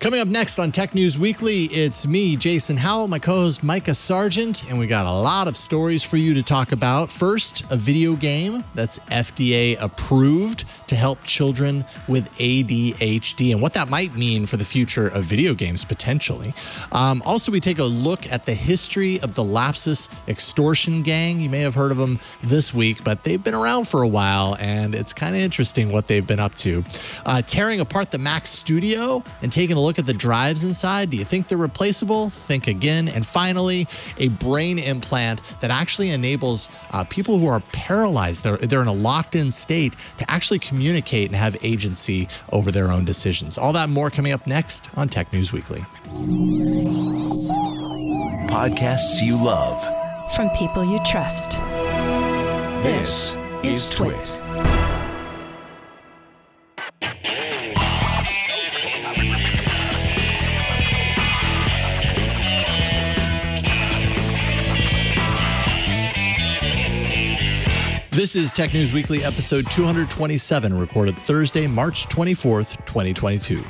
Coming up next on Tech News Weekly, it's me, Jason Howell, my co-host Mikah Sargent, and we got a lot of stories for you to talk about. First, a video game that's FDA approved to help children with ADHD and what that might mean for the future of video games, potentially. Also, we take a look at the history of the Lapsus extortion gang. You may have heard of them this week, but they've been around for a while, and it's kind of interesting what they've been up to. Tearing apart the Mac Studio and taking a look at the drives inside. Do you think they're replaceable? Think again. And finally, a brain implant that actually enables people who are paralyzed, they're in a locked-in state, to actually communicate and have agency over their own decisions. All that and more coming up next on Tech News Weekly. Podcasts you love. From people you trust. This is TWiT. This is Tech News Weekly, episode 227, recorded Thursday, March 24th, 2022.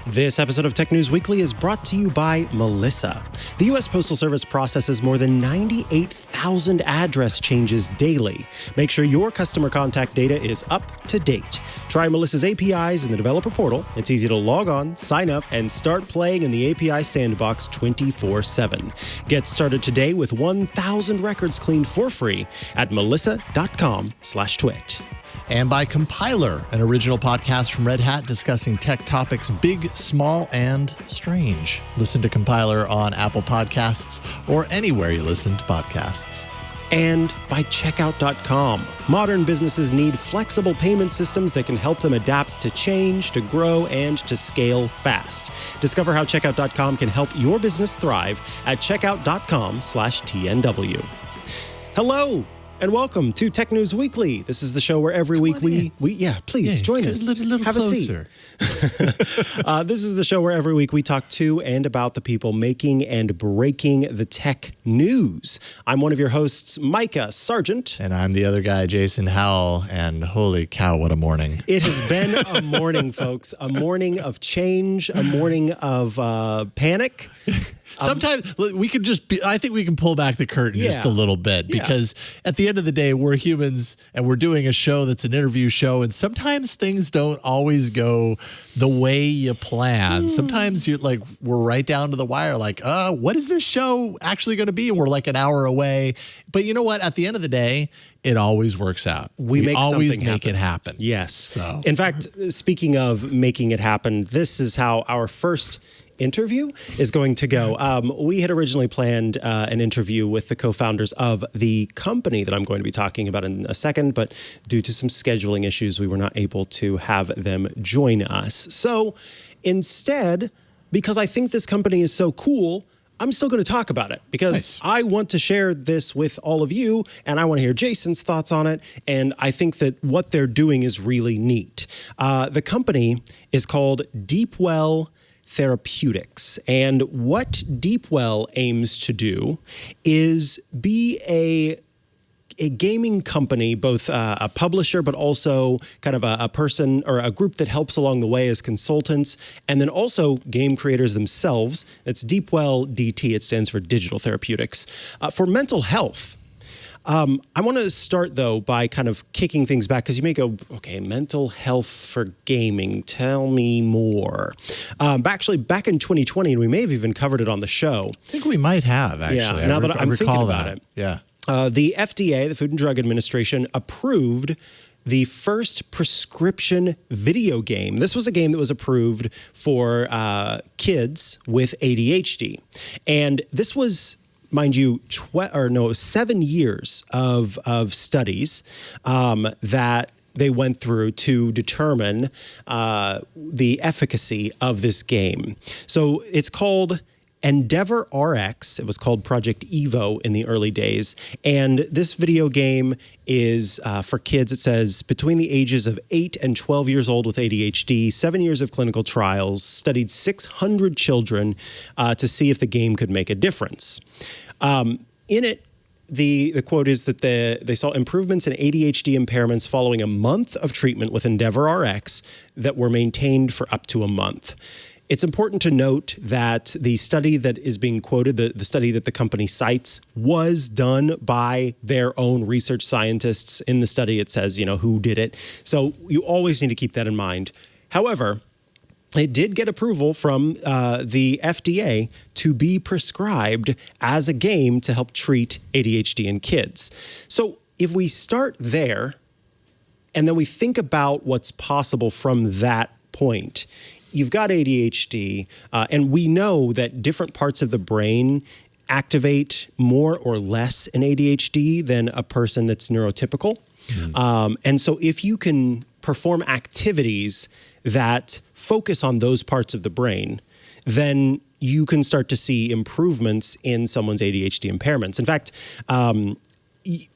This episode of Tech News Weekly is brought to you by Melissa. The U.S. Postal Service processes more than 98,000 address changes daily. Make sure your customer contact data is up to date. Try Melissa's APIs in the developer portal. It's easy to log on, sign up, and start playing in the API sandbox 24/7. Get started today with 1,000 records cleaned for free at melissa.com/twit. And by Compiler, an original podcast from Red Hat discussing tech topics big, small, and strange. Listen to Compiler on Apple Podcasts or anywhere you listen to podcasts. And by Checkout.com. Modern businesses need flexible payment systems that can help them adapt to change, to grow, and to scale fast. Discover how Checkout.com can help your business thrive at checkout.com/TNW. Hello. And welcome to Tech News Weekly. This is the show where every week we join us. Little Have closer. a seat. This is the show where every week we talk to and about the people making and breaking the tech news. I'm one of your hosts, Mikah Sargent. And I'm the other guy, Jason Howell. And holy cow, what a morning. It has been a morning, folks. A morning of change, a morning of panic. Sometimes we could I think we can pull back the curtain just a little bit because at the end of the day, we're humans and we're doing a show that's an interview show. And sometimes things don't always go the way you plan. Sometimes we're right down to the wire, like, what is this show actually going to be? And we're like an hour away. But you know what? At the end of the day, it always works out. We always make it happen. Yes. So. In fact, speaking of making it happen, this is how our first interview is going to go. We had originally planned an interview with the co-founders of the company that I'm going to be talking about in a second, but due to some scheduling issues, we were not able to have them join us. So instead, because I think this company is so cool, I'm still going to talk about it because I want to share this with all of you and I want to hear Jason's thoughts on it. And I think that what they're doing is really neat. The company is called Deepwell Therapeutics. And what Deepwell aims to do is be a gaming company, both a publisher, but also kind of a person or a group that helps along the way as consultants, and then also game creators themselves. It's Deepwell DT. It stands for Digital Therapeutics. For mental health. I want to start, though, by kind of kicking things back, because you may go, okay, mental health for gaming, tell me more. Actually, back in 2020, and we may have even covered it on the show. I think we might have, actually. Yeah, now that I'm thinking about it. Yeah. The FDA, the Food and Drug Administration, approved the first prescription video game. This was a game that was approved for kids with ADHD. And this was, mind you, 7 years of studies that they went through to determine the efficacy of this game. So it's called Endeavor RX. It was called Project Evo in the early days. And this video game is for kids, it says, between the ages of 8 and 12 years old with ADHD, 7 years of clinical trials, studied 600 children to see if the game could make a difference. In it, the quote is that they saw improvements in ADHD impairments following a month of treatment with Endeavor RX that were maintained for up to a month. It's important to note that the study that is being quoted, the study that the company cites, was done by their own research scientists. In the study, it says, who did it. So you always need to keep that in mind. However, it did get approval from the FDA to be prescribed as a game to help treat ADHD in kids. So if we start there, and then we think about what's possible from that point, you've got ADHD, and we know that different parts of the brain activate more or less in ADHD than a person that's neurotypical. And so if you can perform activities that focus on those parts of the brain, then you can start to see improvements in someone's ADHD impairments. In fact,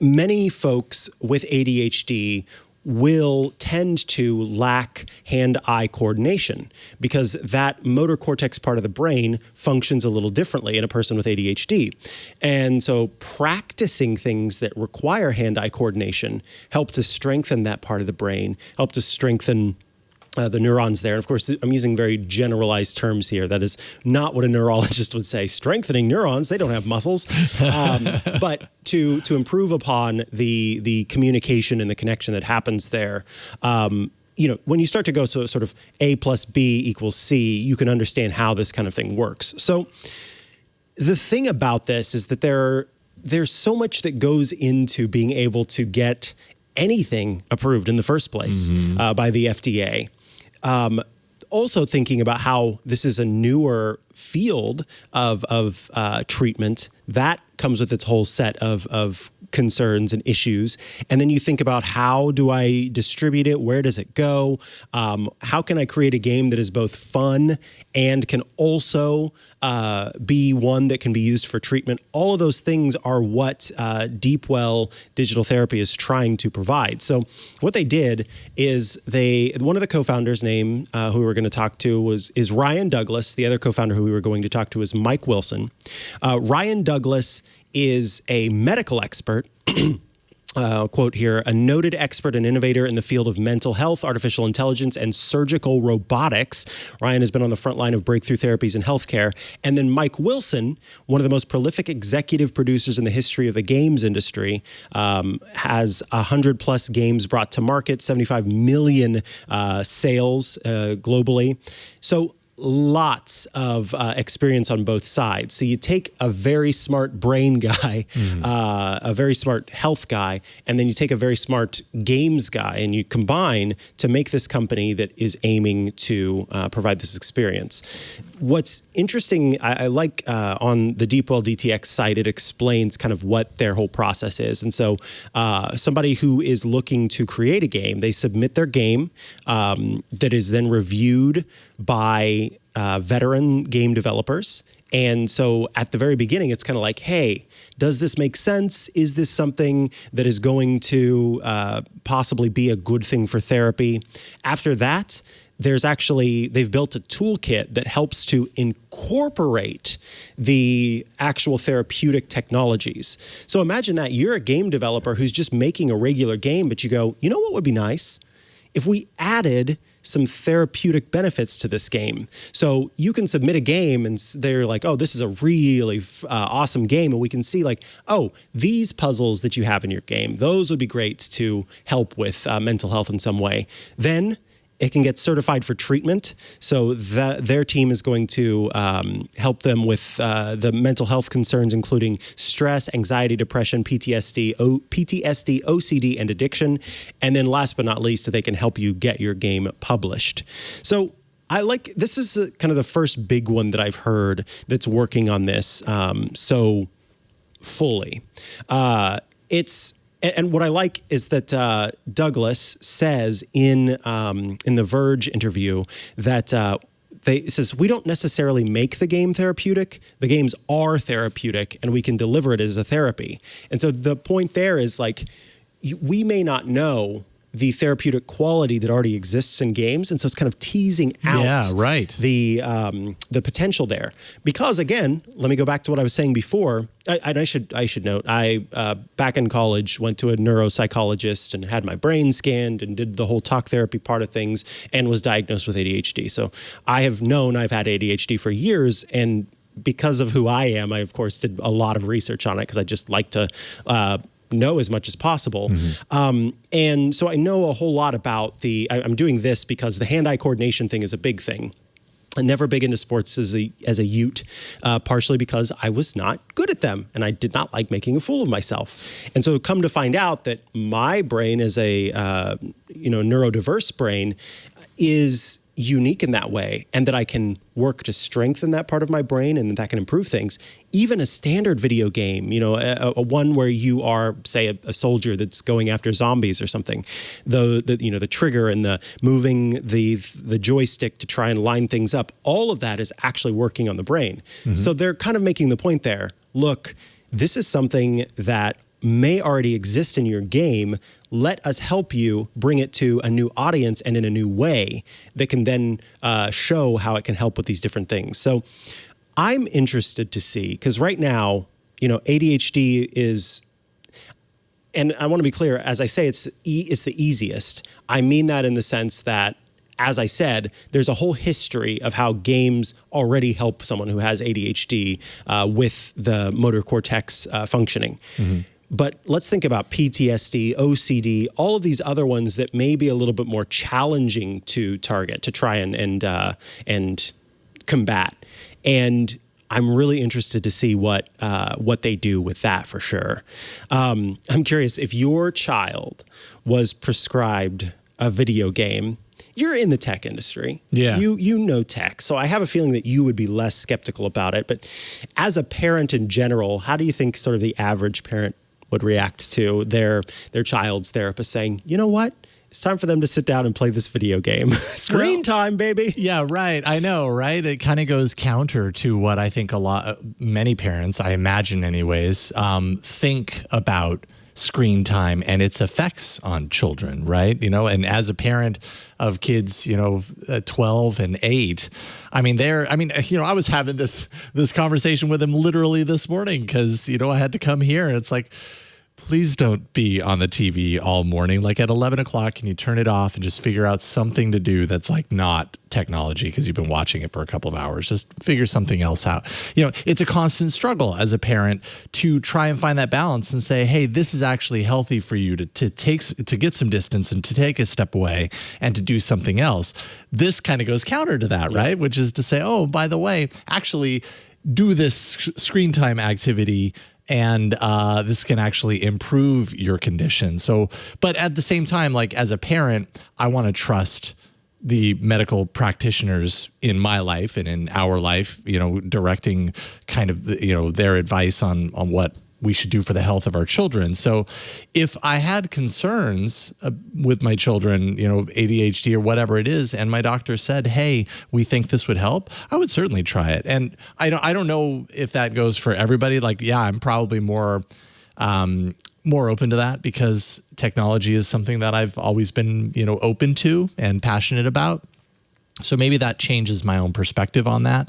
many folks with ADHD will tend to lack hand-eye coordination because that motor cortex part of the brain functions a little differently in a person with ADHD. And so practicing things that require hand-eye coordination help to strengthen that part of the brain, help to strengthen the neurons there. And of course, I'm using very generalized terms here. That is not what a neurologist would say. Strengthening neurons, they don't have muscles. But to improve upon the communication and the connection that happens there, when you start to go sort of A plus B equals C, you can understand how this kind of thing works. So the thing about this is that there's so much that goes into being able to get anything approved in the first place by the FDA. Also thinking about how this is a newer field of treatment, that comes with its whole set of concerns and issues. And then you think about, how do I distribute it? Where does it go? How can I create a game that is both fun and can also be one that can be used for treatment? All of those things are what Deepwell Digital Therapy is trying to provide. So what they did is one of the co-founders' name who we're going to talk to is Ryan Douglas. The other co-founder who we were going to talk to is Mike Wilson. Ryan Douglas is a medical expert. Quote here, a noted expert and innovator in the field of mental health, artificial intelligence, and surgical robotics. Ryan has been on the front line of breakthrough therapies in healthcare. And then Mike Wilson, one of the most prolific executive producers in the history of the games industry, has 100+ games brought to market, 75 million sales globally. So lots of experience on both sides. So you take a very smart brain guy, a very smart health guy, and then you take a very smart games guy, and you combine to make this company that is aiming to provide this experience. What's interesting, I like on the Deepwell DTX site, it explains kind of what their whole process is. And so somebody who is looking to create a game, they submit their game that is then reviewed by veteran game developers. And so at the very beginning, it's kind of like, hey, does this make sense? Is this something that is going to possibly be a good thing for therapy? After that, they've built a toolkit that helps to incorporate the actual therapeutic technologies. So imagine that you're a game developer who's just making a regular game, but you go, you know what would be nice? If we added some therapeutic benefits to this game. So you can submit a game and they're like, oh, this is a really awesome game. And we can see like, oh, these puzzles that you have in your game, those would be great to help with mental health in some way. Then it can get certified for treatment. So their team is going to help them with the mental health concerns, including stress, anxiety, depression, PTSD, OCD, and addiction. And then last but not least, they can help you get your game published. So this is kind of the first big one that I've heard that's working on this so fully. And what I like is that Douglas says in the Verge interview that it says, we don't necessarily make the game therapeutic. The games are therapeutic, and we can deliver it as a therapy. And so the point there is like, we may not know the therapeutic quality that already exists in games, and so it's kind of teasing out the potential there. Because again, let me go back to what I was saying before. I should note, I back in college went to a neuropsychologist and had my brain scanned and did the whole talk therapy part of things and was diagnosed with ADHD. So I have known I've had ADHD for years, and because of who I am, I of course did a lot of research on it because I just like to know as much as possible. And so I know a whole lot about I'm doing this because the hand-eye coordination thing is a big thing. I'm never big into sports as a youth, partially because I was not good at them and I did not like making a fool of myself. And so come to find out that my brain as a neurodiverse brain is unique in that way, and that I can work to strengthen that part of my brain and that can improve things. Even a standard video game, a one where you are, say, a soldier that's going after zombies or something, the trigger and the moving the joystick to try and line things up, all of that is actually working on the brain. So they're kind of making the point there. Look, this is something that may already exist in your game. Let us help you bring it to a new audience and in a new way that can then show how it can help with these different things. So I'm interested to see, because right now, ADHD is, and I want to be clear, as I say, it's the easiest. I mean that in the sense that, as I said, there's a whole history of how games already help someone who has ADHD with the motor cortex functioning. But let's think about PTSD, OCD, all of these other ones that may be a little bit more challenging to target, to try and combat. And I'm really interested to see what they do with that for sure. I'm curious, if your child was prescribed a video game, you're in the tech industry. Yeah. You know tech. So I have a feeling that you would be less skeptical about it. But as a parent in general, how do you think sort of the average parent would react to their child's therapist saying, you know what? It's time for them to sit down and play this video game. Screen time, baby. Yeah, right. I know, right? It kind of goes counter to what I think many parents, I imagine anyways, think about screen time and its effects on children, right? And as a parent of kids, 12 and 8, I was having this conversation with him literally this morning because, I had to come here and it's like, please don't be on the TV all morning. Like at 11 o'clock, can you turn it off and just figure out something to do that's like not technology because you've been watching it for a couple of hours. Just figure something else out. It's a constant struggle as a parent to try and find that balance and say, hey, this is actually healthy for you to get some distance and to take a step away and to do something else. This kind of goes counter to that, right? Which is to say, oh, by the way, actually do this screen time activity and this can actually improve your condition. So, but at the same time, like as a parent, I want to trust the medical practitioners in my life and in our life, directing kind of, their advice on what we should do for the health of our children. So if I had concerns with my children, ADHD or whatever it is, and my doctor said, hey, we think this would help, I would certainly try it. And I don't know if that goes for everybody. Like, yeah, I'm probably more open to that because technology is something that I've always been, open to and passionate about. So maybe that changes my own perspective on that.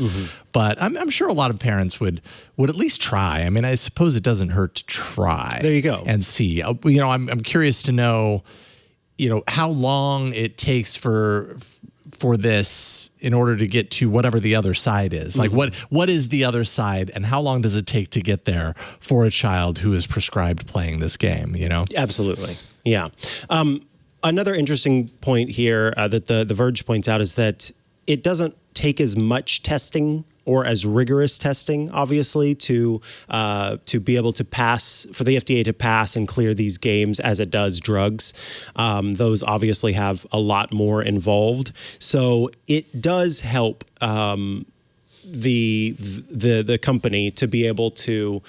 But I'm sure a lot of parents would at least try. I mean, I suppose it doesn't hurt to try. There you go. And see. I'm curious to know, how long it takes for this in order to get to whatever the other side is. Like what is the other side and how long does it take to get there for a child who is prescribed playing this game, Absolutely. Yeah. Another interesting point here that the Verge points out is that it doesn't take as much testing or as rigorous testing, obviously, to be able to pass, for the FDA to pass and clear these games as it does drugs. Those obviously have a lot more involved. So it does help the company to be able to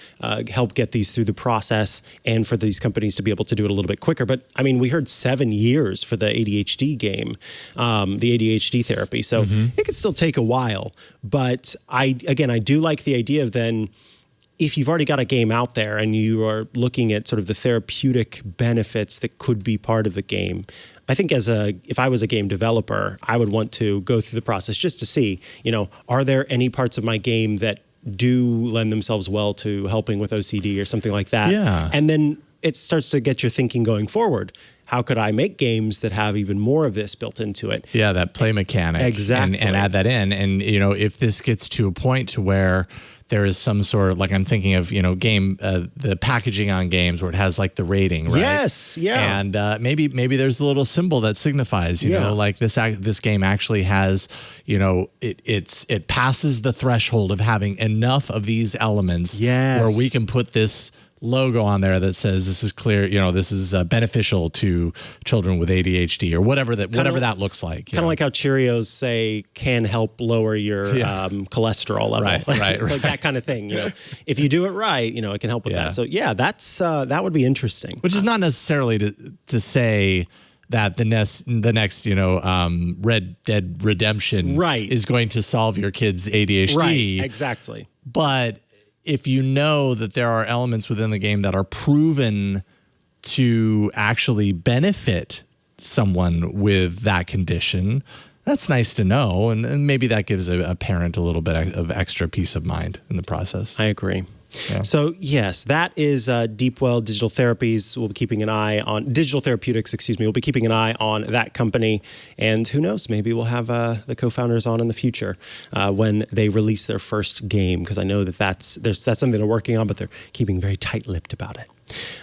help get these through the process and for these companies to be able to do it a little bit quicker. But I mean, we heard 7 years for the ADHD game, the ADHD therapy. So it could still take a while. But I do like the idea of then, if you've already got a game out there and you are looking at sort of the therapeutic benefits that could be part of the game, I think if I was a game developer, I would want to go through the process just to see, are there any parts of my game that do lend themselves well to helping with OCD or something like that? Yeah. And then it starts to get your thinking going forward. How could I make games that have even more of this built into it? Yeah, that play mechanic. Exactly. And add that in. And, if this gets to a point to where there is some sort of, like I'm thinking of, game, the packaging on games where it has like the rating, right? Yes, yeah. And maybe there's a little symbol that signifies, you know, like this game actually has, it passes the threshold of having enough of these elements where we can put this logo on there that says this is clear, this is beneficial to children with ADHD or whatever that looks like. Kind of like how Cheerios say can help lower your cholesterol level. Right. Like that kind of thing. If you do it right, it can help with that. So that's that would be interesting. Which is not necessarily to say that the next Red Dead Redemption is going to solve your kid's ADHD. Right, exactly. But if you know that there are elements within the game that are proven to actually benefit someone with that condition, that's nice to know. And maybe that gives a parent a little bit of extra peace of mind in the process. I agree. Yeah. So yes, that is Deepwell Digital Therapies. We'll be keeping an eye on Digital Therapeutics. We'll be keeping an eye on that company, and who knows? Maybe we'll have the co-founders on in the future when they release their first game, because I know that's something they're working on, but they're keeping very tight-lipped about it.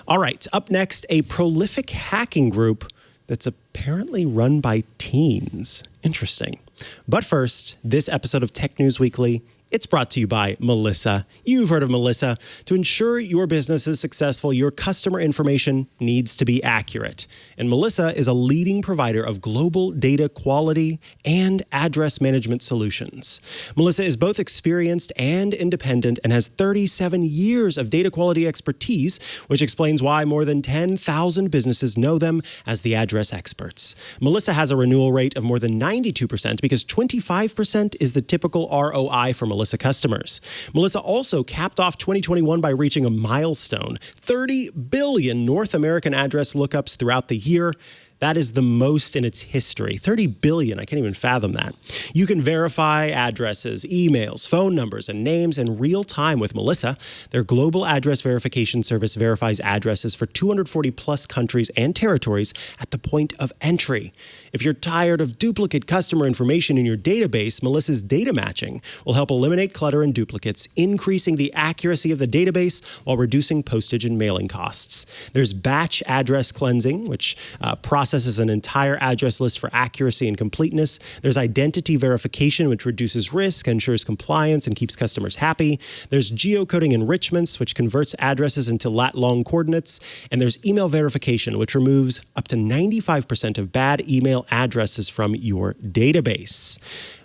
All right, up next, a prolific hacking group that's apparently run by teens. Interesting. But first, this episode of Tech News Weekly, it's brought to you by Melissa. You've heard of Melissa. To ensure your business is successful, your customer information needs to be accurate. And Melissa is a leading provider of global data quality and address management solutions. Melissa is both experienced and independent and has 37 years of data quality expertise, which explains why more than 10,000 businesses know them as the address experts. Melissa has a renewal rate of more than 92% because 25% is the typical ROI for Melissa customers. Melissa also capped off 2021 by reaching a milestone, 30 billion North American address lookups throughout the year. That is the most in its history. 30 billion, I can't even fathom that. You can verify addresses, emails, phone numbers, and names in real time with Melissa. Their global address verification service verifies addresses for 240 plus countries and territories at the point of entry. If you're tired of duplicate customer information in your database, Melissa's data matching will help eliminate clutter and duplicates, increasing the accuracy of the database while reducing postage and mailing costs. There's batch address cleansing, which processes an entire address list for accuracy and completeness. There's identity verification, which reduces risk, ensures compliance, and keeps customers happy. There's geocoding enrichments, which converts addresses into lat-long coordinates. And there's email verification, which removes up to 95% of bad email addresses from your database.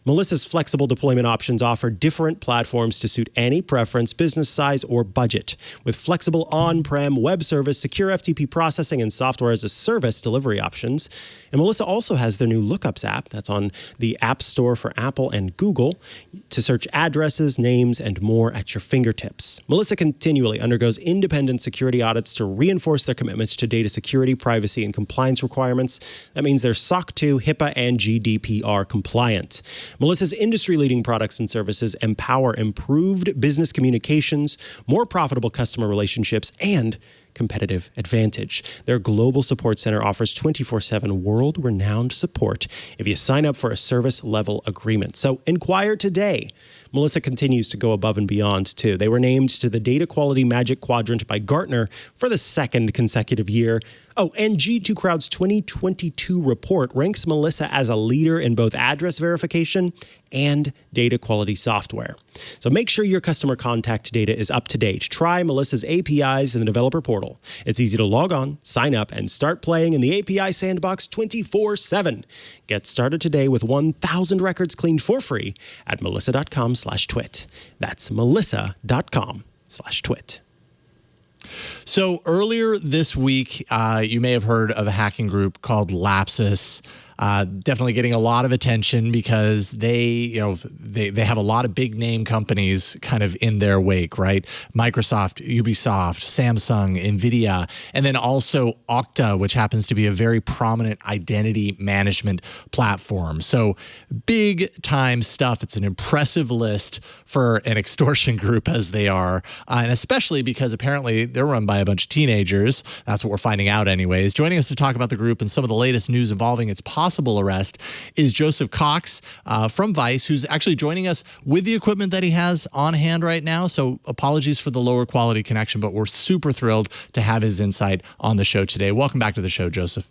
Melissa's flexible deployment options offer different platforms to suit any preference, business size, or budget. With flexible on-prem web service, secure FTP processing, and software as a service delivery options. And Melissa also has their new Lookups app that's on the App Store for Apple and Google to search addresses, names, and more at your fingertips. Melissa continually undergoes independent security audits to reinforce their commitments to data security, privacy, and compliance requirements. That means they're SOC 2, HIPAA, and GDPR compliant. Melissa's industry-leading products and services empower improved business communications, more profitable customer relationships, and competitive advantage. Their global support center offers 24/7 world-renowned support if you sign up for a service-level agreement. So inquire today. Melissa continues to go above and beyond, too. They were named to the Data Quality Magic Quadrant by Gartner for the second consecutive year. Oh, and G2 Crowd's 2022 report ranks Melissa as a leader in both address verification and data quality software. So make sure your customer contact data is up to date. Try Melissa's APIs in the developer portal. It's easy to log on, sign up, and start playing in the API sandbox 24/7. Get started today with 1,000 records cleaned for free at melissa.com/twit. That's melissa.com/twit. So earlier this week, you may have heard of a hacking group called Lapsus. definitely getting a lot of attention because they have a lot of big name companies kind of in their wake, right? Microsoft, Ubisoft, Samsung, Nvidia, and then also Okta, which happens to be a very prominent identity management platform. So big time stuff. It's an impressive list for an extortion group as they are, and especially because apparently they're run by a bunch of teenagers. That's what we're finding out anyways. Joining us to talk about the group and some of the latest news involving its possible arrest is Joseph Cox from Vice, who's actually joining us with the equipment that he has on hand right now. So apologies for the lower quality connection, but we're super thrilled to have his insight on the show today. Welcome back to the show, Joseph.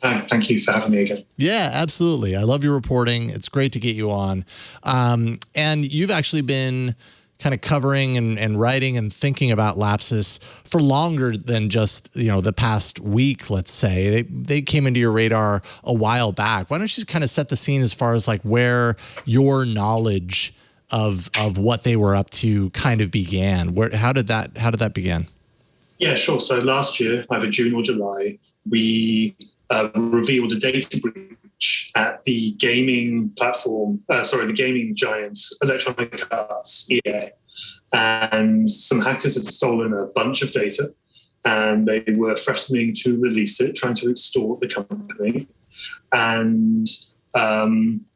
Thank you for having me again. Yeah, absolutely. I love your reporting. It's great to get you on. And you've actually been kind of covering and writing and thinking about Lapsus for longer than just, the past week, let's say. They came into your radar a while back. Why don't you kind of set the scene as far as like where your knowledge of what they were up to kind of began? How did that begin? Yeah, sure. So last year, either June or July, we revealed a data breach at the gaming platform, the gaming giant Electronic Arts, EA. And some hackers had stolen a bunch of data and they were threatening to release it, trying to extort the company. And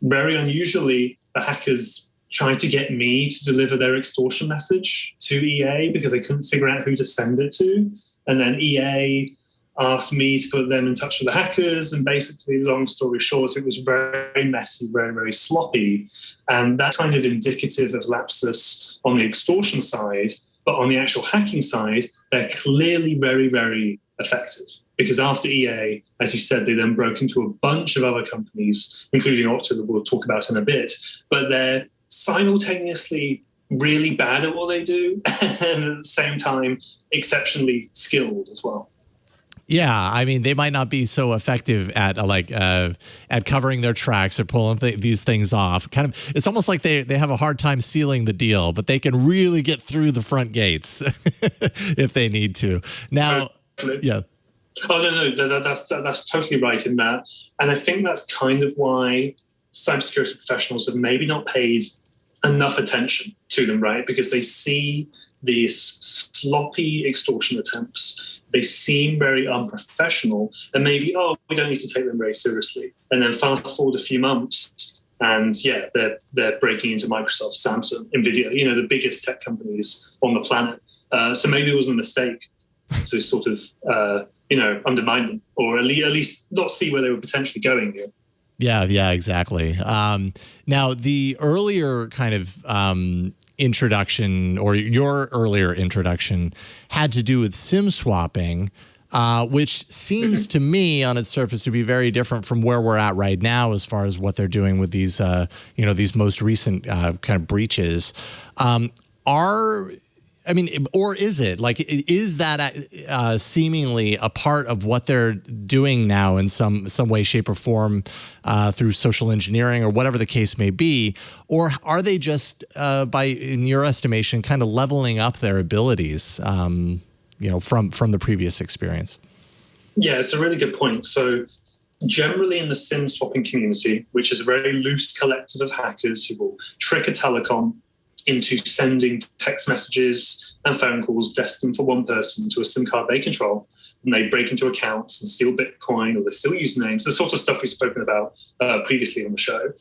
very unusually, the hackers tried to get me to deliver their extortion message to EA because they couldn't figure out who to send it to. And then EA asked me to put them in touch with the hackers. And basically, long story short, it was very messy, very, very sloppy. And that kind of indicative of Lapsus on the extortion side. But on the actual hacking side, they're clearly very, very effective. Because after EA, as you said, they then broke into a bunch of other companies, including Okta, that we'll talk about in a bit. But they're simultaneously really bad at what they do and at the same time exceptionally skilled as well. Yeah, I mean, they might not be so effective at at covering their tracks or pulling these things off. Kind of, it's almost like they have a hard time sealing the deal, but they can really get through the front gates if they need to. Now, yeah. Oh no, that's totally right in that, and I think that's kind of why cybersecurity professionals have maybe not paid enough attention to them, right? Because they see these sloppy extortion attempts. They seem very unprofessional and maybe, we don't need to take them very seriously. And then fast forward a few months and they're breaking into Microsoft, Samsung, Nvidia, the biggest tech companies on the planet. So maybe it was a mistake to sort of, undermine them or at least not see where they were potentially going here. Yeah, exactly. Now, the earlier kind of introduction or your earlier introduction had to do with SIM swapping, which seems to me on its surface to be very different from where we're at right now as far as what they're doing with these, these most recent kind of breaches. Or is it like, is that seemingly a part of what they're doing now in some way, shape, or form through social engineering or whatever the case may be? Or are they just, in your estimation, kind of leveling up their abilities, from the previous experience? Yeah, it's a really good point. So generally in the SIM swapping community, which is a very loose collective of hackers who will trick a telecom into sending text messages and phone calls destined for one person to a SIM card they control. And they break into accounts and steal Bitcoin or they steal usernames, the sort of stuff we've spoken about previously on the show.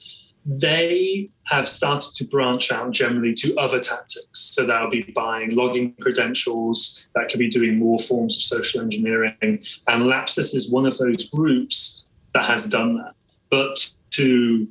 They have started to branch out generally to other tactics. So that'll be buying login credentials, that could be doing more forms of social engineering. And Lapsus is one of those groups that has done that. But to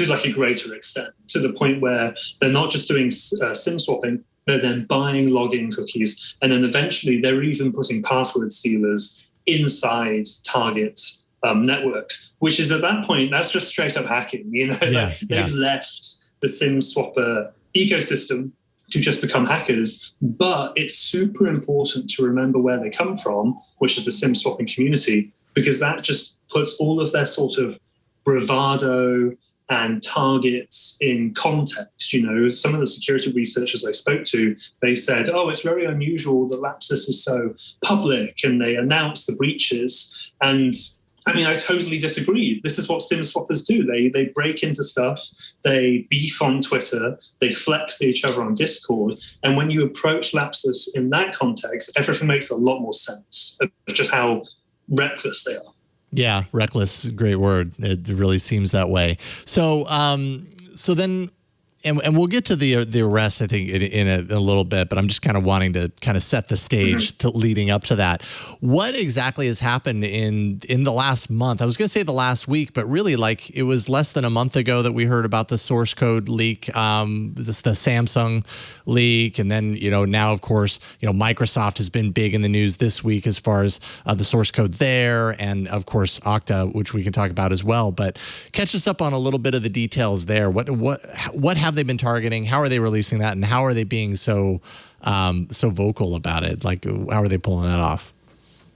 like a greater extent, to the point where they're not just doing SIM swapping, they're then buying login cookies. And then eventually they're even putting password stealers inside target networks, which is at that point, that's just straight up hacking. They've left the SIM swapper ecosystem to just become hackers. But it's super important to remember where they come from, which is the SIM swapping community, because that just puts all of their sort of bravado and targets in context. Some of the security researchers I spoke to, they said, it's very unusual that Lapsus is so public, and they announced the breaches. And I mean, I totally disagree. This is what SIM swappers do. They break into stuff, they beef on Twitter, they flex to each other on Discord. And when you approach Lapsus in that context, everything makes a lot more sense of just how reckless they are. Yeah, reckless, great word. It really seems that way. So, so then, and we'll get to the arrest, I think, in a little bit, but I'm just kind of wanting to kind of set the stage to leading up to that. What exactly has happened in the last month? I was going to say the last week, but really, like, it was less than a month ago that we heard about the source code leak, the Samsung leak, and then, now, of course, Microsoft has been big in the news this week as far as the source code there, and of course Okta, which we can talk about as well. But catch us up on a little bit of the details there. What have they been targeting? How are they releasing that? And how are they being so vocal about it? Like, how are they pulling that off?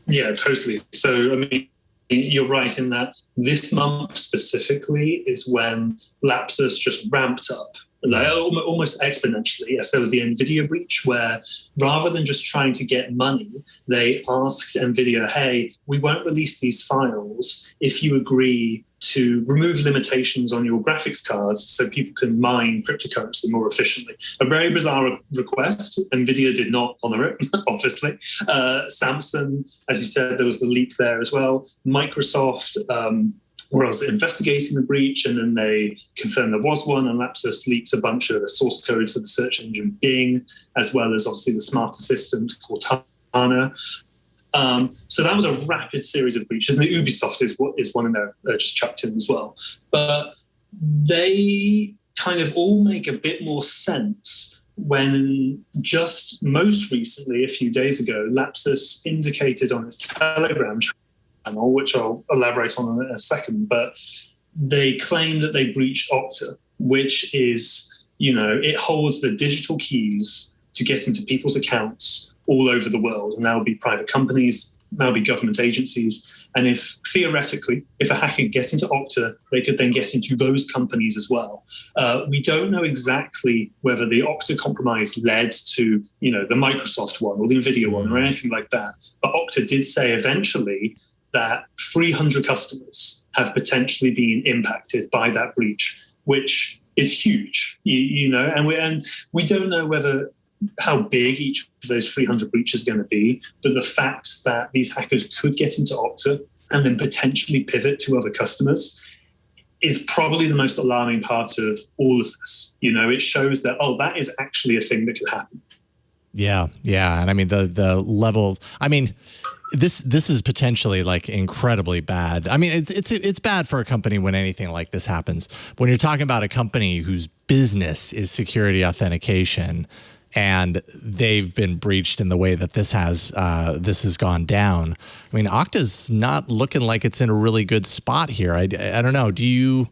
Yeah, totally. So, I mean, you're right in that this month specifically is when Lapsus just ramped up, like almost exponentially. Yes, there was the NVIDIA breach where rather than just trying to get money, they asked NVIDIA, hey, we won't release these files if you agree to remove limitations on your graphics cards so people can mine cryptocurrency more efficiently. A very bizarre request. NVIDIA did not honor it, obviously. Samsung, as you said, there was the leak there as well. Microsoft was investigating the breach, and then they confirmed there was one, and Lapsus leaked a bunch of the source code for the search engine Bing, as well as obviously the smart assistant Cortana. So that was a rapid series of breaches, and the Ubisoft is one in there just chucked in as well. But they kind of all make a bit more sense when just most recently, a few days ago, Lapsus indicated on its Telegram channel, which I'll elaborate on in a second, but they claim that they breached Okta, which is, it holds the digital keys to get into people's accounts all over the world. And that will be private companies, that will be government agencies. And if theoretically, if a hacker could get into Okta, they could then get into those companies as well. We don't know exactly whether the Okta compromise led to, the Microsoft one or the NVIDIA one or anything like that. But Okta did say eventually that 300 customers have potentially been impacted by that breach, which is huge, and we don't know how big each of those 300 breaches is going to be, but the fact that these hackers could get into Okta and then potentially pivot to other customers is probably the most alarming part of all of this. It shows that, that is actually a thing that could happen. Yeah. And I mean, the level, I mean, this is potentially like incredibly bad. I mean, it's bad for a company when anything like this happens. When you're talking about a company whose business is security authentication, and they've been breached in the way that this has gone down. I mean, Okta's not looking like it's in a really good spot here. I don't know. Do you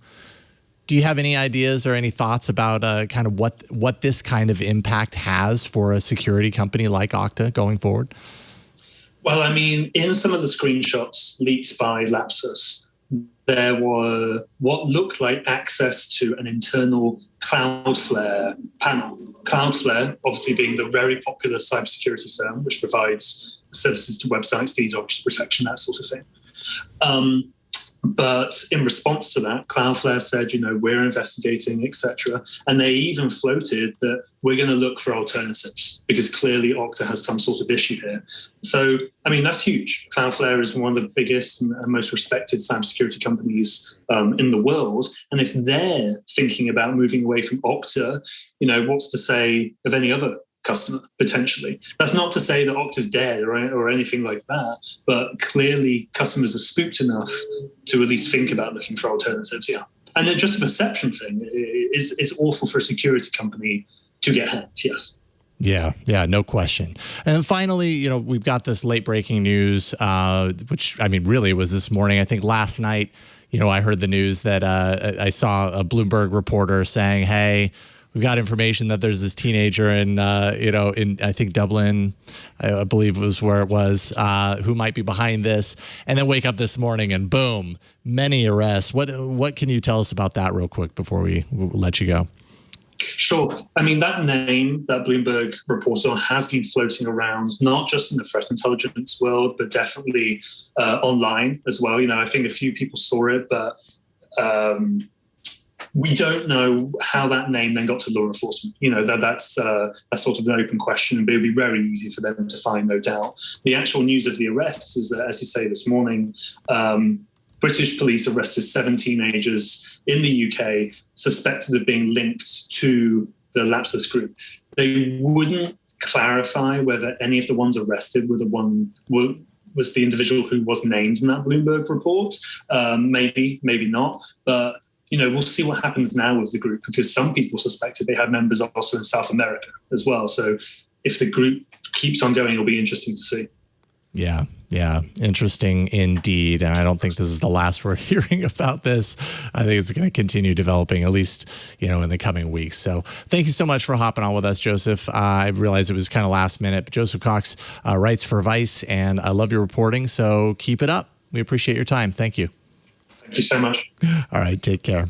have any ideas or any thoughts about kind of what this kind of impact has for a security company like Okta going forward? Well, I mean, in some of the screenshots leaked by Lapsus, there were what looked like access to an internal Cloudflare panel. Cloudflare, obviously being the very popular cybersecurity firm, which provides services to websites, DDoS protection, that sort of thing. But in response to that, Cloudflare said, we're investigating, etc. And they even floated that we're going to look for alternatives because clearly Okta has some sort of issue here. So, I mean, that's huge. Cloudflare is one of the biggest and most respected cybersecurity companies in the world. And if they're thinking about moving away from Okta, what's to say of any other customer, potentially? That's not to say that Okta's dead or anything like that, but clearly customers are spooked enough to at least think about looking for alternatives, yeah. And then just a perception thing, it's awful for a security company to get hacked, yes. Yeah, no question. And finally, we've got this late breaking news, which, I mean, really was this morning. I think last night, I heard the news that I saw a Bloomberg reporter saying, hey, we've got information that there's this teenager in I think Dublin, I believe was where it was, who might be behind this, and then wake up this morning and boom, many arrests. What can you tell us about that real quick before we let you go? Sure. I mean, that name that Bloomberg reported on has been floating around, not just in the threat intelligence world, but definitely online as well. I think a few people saw it, but we don't know how that name then got to law enforcement. That's sort of an open question, but it would be very easy for them to find, no doubt. The actual news of the arrests is that, as you say, this morning, British police arrested 7 teenagers in the UK suspected of being linked to the Lapsus group. They wouldn't clarify whether any of the ones arrested was the individual who was named in that Bloomberg report. Maybe not. But, we'll see what happens now with the group, because some people suspected they had members also in South America as well. So if the group keeps on going, it'll be interesting to see. Yeah. Interesting indeed. And I don't think this is the last we're hearing about this. I think it's going to continue developing, at least, in the coming weeks. So thank you so much for hopping on with us, Joseph. I realized it was kind of last minute, but Joseph Cox writes for Vice, and I love your reporting. So keep it up. We appreciate your time. Thank you. Thank you so much. All right. Take care.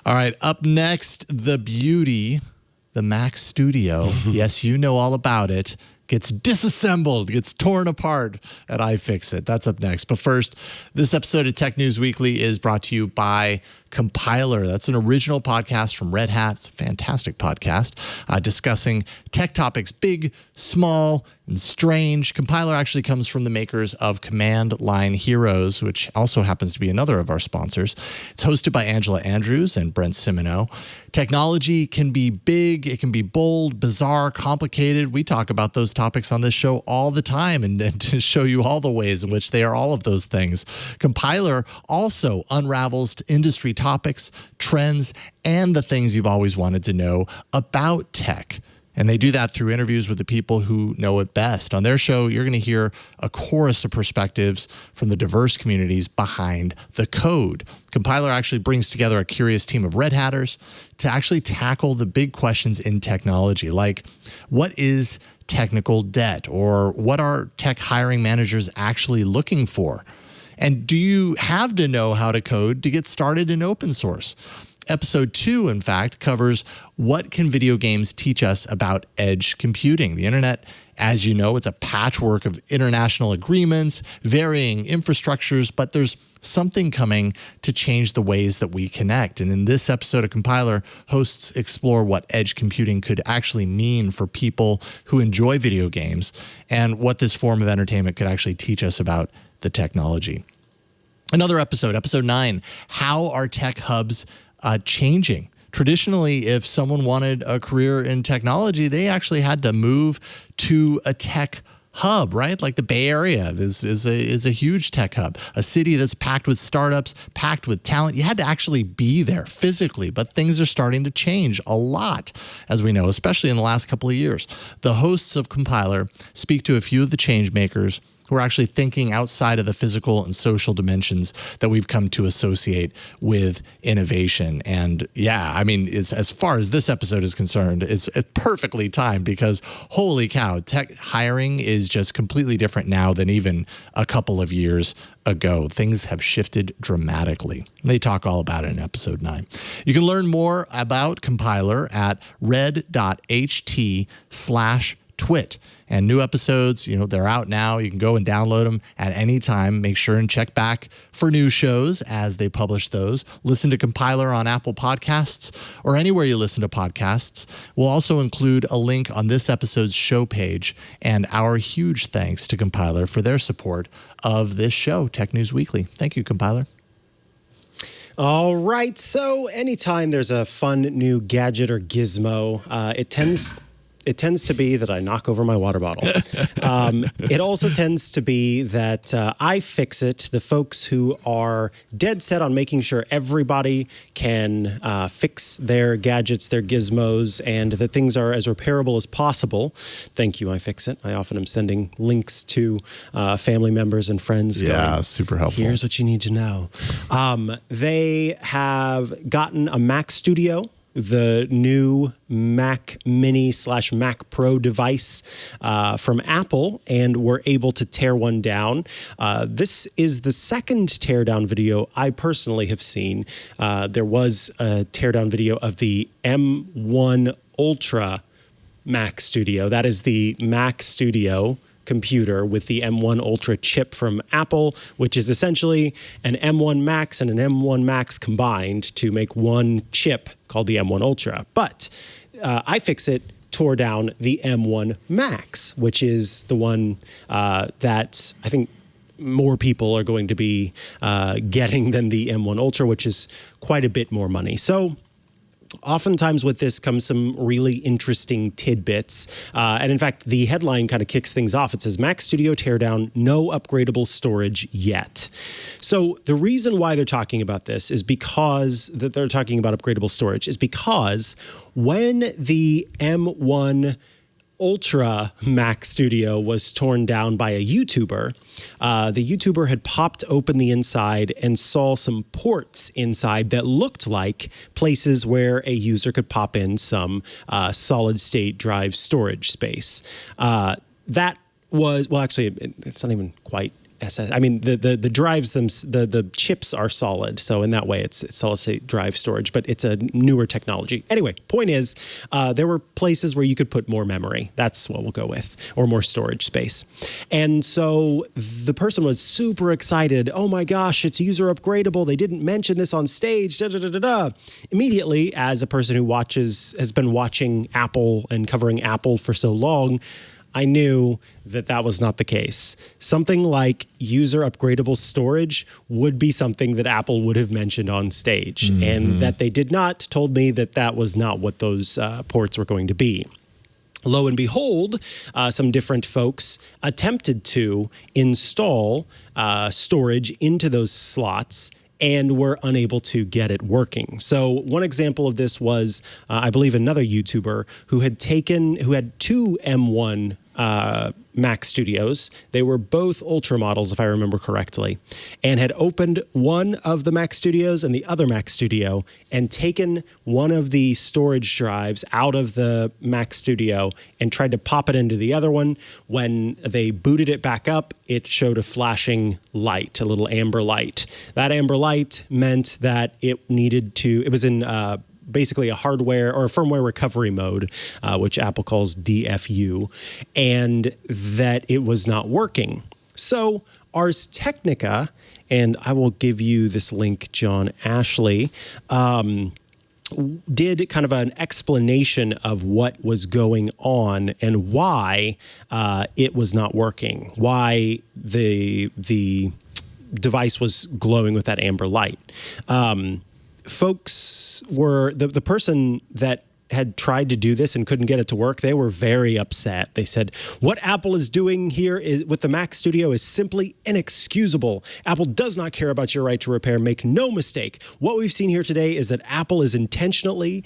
All right. Up next, the beauty, the Mac Studio. Yes, you know all about it. Gets disassembled, gets torn apart at iFixit. That's up next. But first, this episode of Tech News Weekly is brought to you by Compiler. That's an original podcast from Red Hat. It's a fantastic podcast discussing tech topics, big, small, and strange. Compiler actually comes from the makers of Command Line Heroes, which also happens to be another of our sponsors. It's hosted by Angela Andrews and Brent Simoneau. Technology can be big, it can be bold, bizarre, complicated. We talk about those topics on this show all the time, and to show you all the ways in which they are all of those things. Compiler also unravels industry topics, trends, and the things you've always wanted to know about tech. And they do that through interviews with the people who know it best. On their show, you're going to hear a chorus of perspectives from the diverse communities behind the code. Compiler actually brings together a curious team of Red Hatters to actually tackle the big questions in technology, like what is technical debt, or what are tech hiring managers actually looking for? And do you have to know how to code to get started in open source? Episode 2, in fact, covers what can video games teach us about edge computing. The internet, as you know, it's a patchwork of international agreements, varying infrastructures, but there's something coming to change the ways that we connect. And in this episode of Compiler, hosts explore what edge computing could actually mean for people who enjoy video games, and what this form of entertainment could actually teach us about the technology. Another episode, episode 9, how are tech hubs changing? Traditionally, if someone wanted a career in technology, they actually had to move to a tech hub, right? Like the Bay Area is a huge tech hub, a city that's packed with startups, packed with talent. You had to actually be there physically, but things are starting to change a lot, as we know, especially in the last couple of years. The hosts of Compiler speak to a few of the change makers who are actually thinking outside of the physical and social dimensions that we've come to associate with innovation. And yeah, I mean, as far as this episode is concerned, it's perfectly timed, because holy cow, tech hiring is just completely different now than even a couple of years ago. Things have shifted dramatically. They talk all about it in episode 9. You can learn more about Compiler at red.ht/TWiT. And new episodes, they're out now. You can go and download them at any time. Make sure and check back for new shows as they publish those. Listen to Compiler on Apple Podcasts or anywhere you listen to podcasts. We'll also include a link on this episode's show page, and our huge thanks to Compiler for their support of this show, Tech News Weekly. Thank you, Compiler. All right. So anytime there's a fun new gadget or gizmo, it tends to be that I knock over my water bottle. It also tends to be that iFixit, the folks who are dead set on making sure everybody can fix their gadgets, their gizmos, and that things are as repairable as possible. Thank you, iFixit. I often am sending links to family members and friends. Yeah, super helpful. Here's what you need to know. They have gotten a Mac Studio the new Mac Mini / Mac Pro device from Apple and were able to tear one down. This is the second teardown video I personally have seen. There was a teardown video of the M1 Ultra Mac Studio. That is the Mac Studio computer with the M1 Ultra chip from Apple, which is essentially an M1 Max and an M1 Max combined to make one chip called the M1 Ultra. But iFixit tore down the M1 Max, which is the one that I think more people are going to be getting than the M1 Ultra, which is quite a bit more money. So oftentimes with this comes some really interesting tidbits. And in fact, the headline kind of kicks things off. It says, Mac Studio teardown, no upgradable storage yet. So the reason why they're talking about this is because that they're talking about upgradable storage is because when the M1 Ultra Mac Studio was torn down by a YouTuber. The YouTuber had popped open the inside and saw some ports inside that looked like places where a user could pop in some solid state drive storage space. That was, well, actually, it's not even quite SS. I mean, the drives, the chips are solid. So in that way, it's solid state drive storage, but it's a newer technology. Anyway, point is, there were places where you could put more memory. That's what we'll go with, or more storage space. And so the person was super excited. Oh my gosh, it's user upgradable. They didn't mention this on stage. Da, da, da, da, da. Immediately, as a person who has been watching Apple and covering Apple for so long, I knew that that was not the case. Something like user upgradable storage would be something that Apple would have mentioned on stage. Mm-hmm. And that they did not told me that that was not what those ports were going to be. Lo and behold, some different folks attempted to install storage into those slots and were unable to get it working. So one example of this was, I believe, another YouTuber who had two M1 Mac Studios. They were both Ultra models, if I remember correctly, and had opened one of the Mac Studios and the other Mac Studio and taken one of the storage drives out of the Mac Studio and tried to pop it into the other one. When they booted it back up, it showed a flashing light, a little amber light. That amber light meant that it was in basically a hardware or a firmware recovery mode, which Apple calls DFU, and that it was not working. So Ars Technica, and I will give you this link, John Ashley, did kind of an explanation of what was going on and why it was not working, why the device was glowing with that amber light. Folks were, the person that had tried to do this and couldn't get it to work, they were very upset. They said, what Apple is doing here with the Mac Studio is simply inexcusable. Apple does not care about your right to repair. Make no mistake. What we've seen here today is that Apple is intentionally,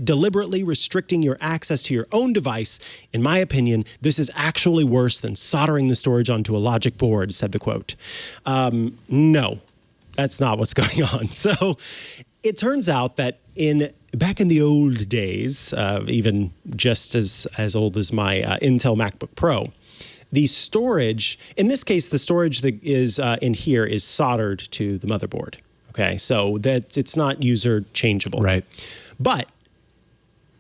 deliberately restricting your access to your own device. In my opinion, this is actually worse than soldering the storage onto a logic board, said the quote. No. That's not what's going on. So it turns out that back in the old days, even just as old as my Intel MacBook Pro, the storage, in this case, the storage that is in here is soldered to the motherboard. Okay, so that it's not user changeable. Right. But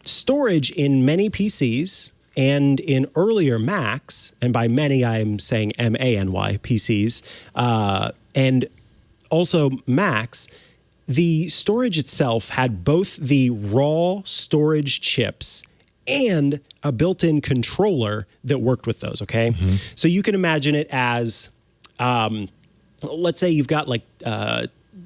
storage in many PCs and in earlier Macs, and by many I'm saying MANY PCs, and also Macs, the storage itself had both the raw storage chips and a built-in controller that worked with those, okay? Mm-hmm. So you can imagine it as, let's say you've got like,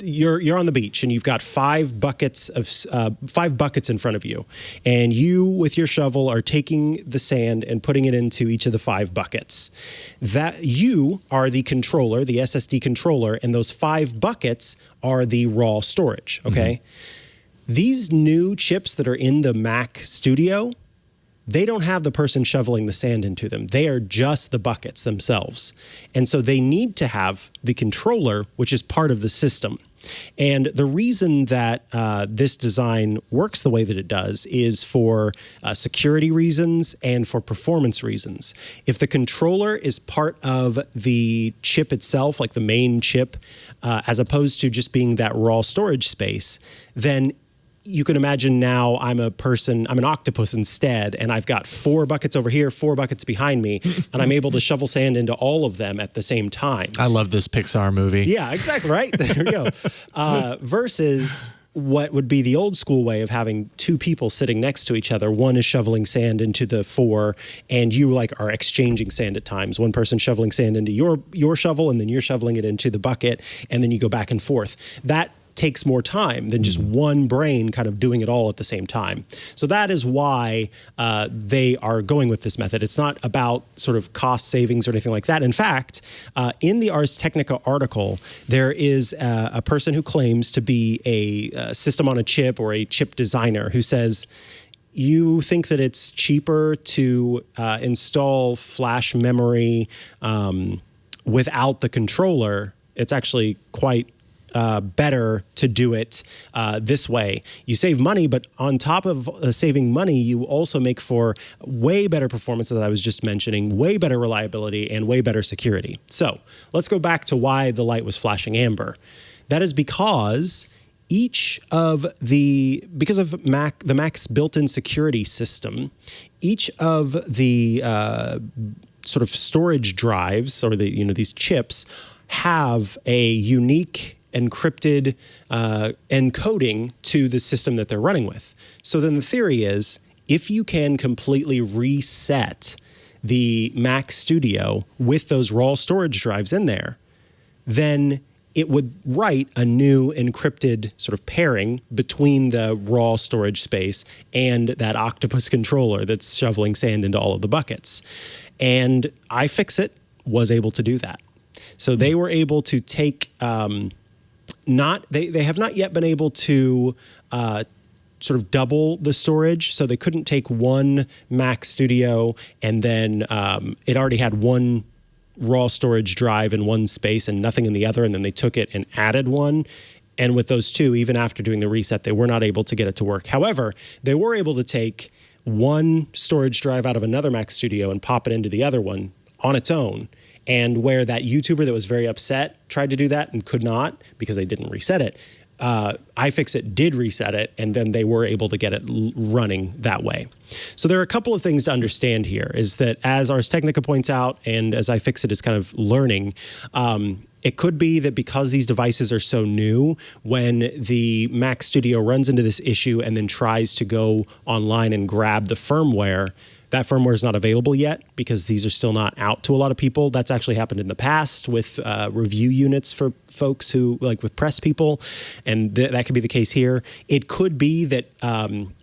you're on the beach and you've got 5 buckets in front of you, and you with your shovel are taking the sand and putting it into each of the 5 buckets. That you are the controller, the SSD controller, and those 5 buckets are the raw storage, okay? Mm-hmm. These new chips that are in the Mac Studio, they don't have the person shoveling the sand into them. They are just the buckets themselves. And so they need to have the controller, which is part of the system. And the reason that this design works the way that it does is for security reasons and for performance reasons. If the controller is part of the chip itself, like the main chip, as opposed to just being that raw storage space, then you can imagine now I'm an octopus instead, and I've got 4 buckets over here, 4 buckets behind me, and I'm able to shovel sand into all of them at the same time. I love this Pixar movie. Yeah, exactly, right? There we go. Versus what would be the old school way of having 2 people sitting next to each other. One is shoveling sand into the 4, and you are exchanging sand at times. One person shoveling sand into your shovel, and then you're shoveling it into the bucket, and then you go back and forth. That takes more time than just one brain kind of doing it all at the same time. So that is why they are going with this method. It's not about sort of cost savings or anything like that. In fact, in the Ars Technica article, there is a person who claims to be a system on a chip or a chip designer who says, you think that it's cheaper to install flash memory without the controller. It's actually quite better to do it this way. You save money, but on top of saving money, you also make for way better performance, as I was just mentioning, way better reliability, and way better security. So let's go back to why the light was flashing amber. That is because because of the Mac's built-in security system, each of the sort of storage drives, or these chips, have a unique encrypted encoding to the system that they're running with. So then the theory is, if you can completely reset the Mac Studio with those raw storage drives in there, then it would write a new encrypted sort of pairing between the raw storage space and that octopus controller that's shoveling sand into all of the buckets. And iFixit was able to do that. So they were able to take... They have not yet been able to sort of double the storage. So they couldn't take one Mac Studio and then it already had one raw storage drive in one space and nothing in the other. And then they took it and added one. And with those 2, even after doing the reset, they were not able to get it to work. However, they were able to take one storage drive out of another Mac Studio and pop it into the other one on its own. And where that YouTuber that was very upset tried to do that and could not because they didn't reset it, iFixit did reset it, and then they were able to get it running that way. So there are a couple of things to understand here, is that as Ars Technica points out, and as iFixit is kind of learning, it could be that because these devices are so new, when the Mac Studio runs into this issue and then tries to go online and grab the firmware, that firmware is not available yet because these are still not out to a lot of people. That's actually happened in the past with review units for folks who, like with press people, and that could be the case here. It could be that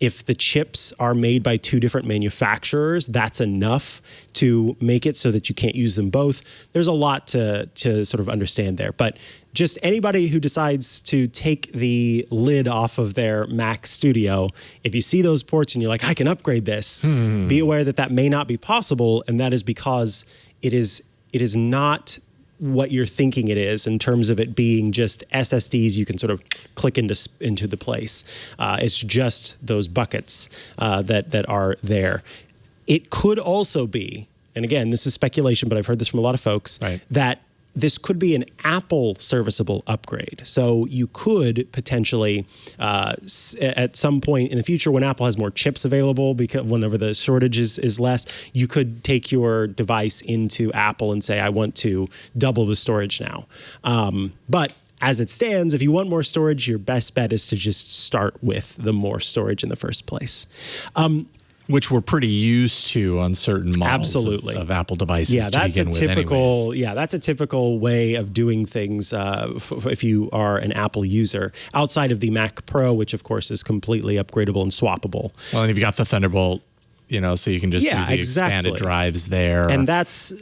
if the chips are made by 2 different manufacturers, that's enough to make it so that you can't use them both. There's a lot to sort of understand there, but just anybody who decides to take the lid off of their Mac Studio, if you see those ports and you're like, I can upgrade this, be aware that that may not be possible, and that is because it is not what you're thinking it is in terms of it being just SSDs you can sort of click into the place. It's just those buckets that are there. It could also be, and again, this is speculation, but I've heard this from a lot of folks, right, that this could be an Apple serviceable upgrade. So you could potentially, at some point in the future, when Apple has more chips available, because whenever the shortage is less, you could take your device into Apple and say, I want to double the storage now. But as it stands, if you want more storage, your best bet is to just start with the more storage in the first place. Which we're pretty used to on certain models of Apple devices. Yeah, that's a typical way of doing things if you are an Apple user, outside of the Mac Pro, which of course is completely upgradable and swappable. Well, and you've got the Thunderbolt, so you can just do the expanded drives there. And that's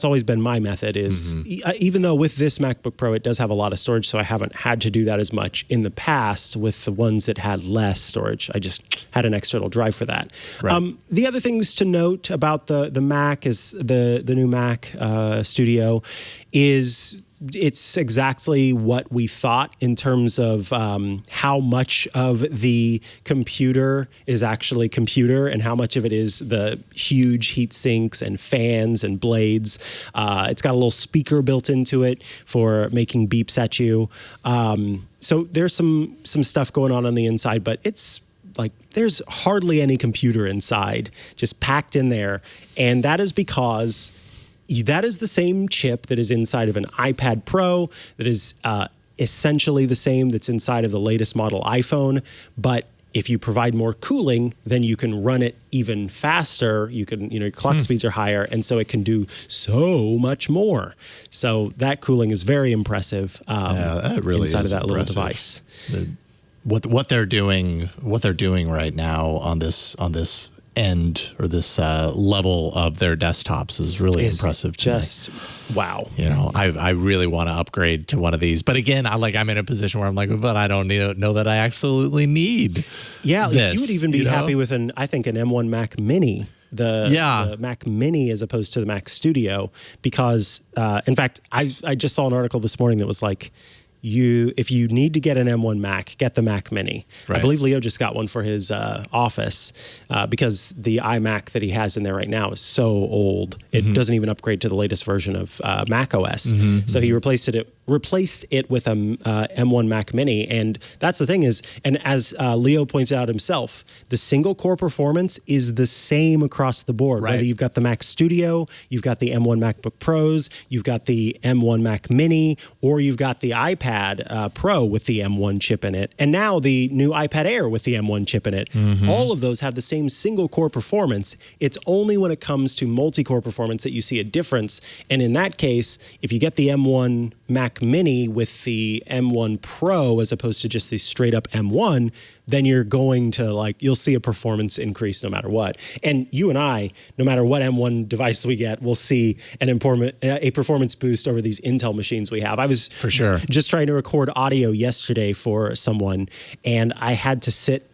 always been my method is, even though with this MacBook Pro, it does have a lot of storage, so I haven't had to do that as much in the past with the ones that had less storage. I just had an external drive for that. Right. The other things to note about the Mac is the new Mac Studio is It's exactly what we thought in terms of how much of the computer is actually computer and how much of it is the huge heat sinks and fans and blades. It's got a little speaker built into it for making beeps at you. So there's some stuff going on the inside, but it's like there's hardly any computer inside, just packed in there. And that is because that is the same chip that is inside of an iPad Pro, that is essentially the same that's inside of the latest model iPhone. But if you provide more cooling, then you can run it even faster. You can, your clock speeds are higher, and so it can do so much more. So that cooling is very impressive. That really inside is of that impressive. little device. What they're doing right now on this end or this level of their desktops is really impressive to me. Wow. I really want to upgrade to one of these, but again, I'm in a position where I'm like, but I don't know that I absolutely need. Yeah, this, you would even be happy with an M1 Mac Mini. The Mac Mini as opposed to the Mac Studio, because in fact, I just saw an article this morning that was like, if you need to get an M1 Mac, get the Mac Mini. Right. I believe Leo just got one for his office because the iMac that he has in there right now is so old. It doesn't even upgrade to the latest version of Mac OS. So he replaced it with a M1 Mac Mini. And that's the thing is, and as Leo points out himself, the single core performance is the same across the board. Right. Whether you've got the Mac Studio, you've got the M1 MacBook Pros, you've got the M1 Mac Mini, or you've got the iPad Pro with the M1 chip in it, and now the new iPad Air with the M1 chip in it. All of those have the same single core performance. It's only when it comes to multi-core performance that you see a difference. And in that case, if you get the M1 Mac Mini with the M1 Pro as opposed to just the straight up M1, then you're going to you'll see a performance increase no matter what. And you and I, no matter what M1 device we get, we'll see a performance boost over these Intel machines we have. I was for sure just trying to record audio yesterday for someone, and I had to sit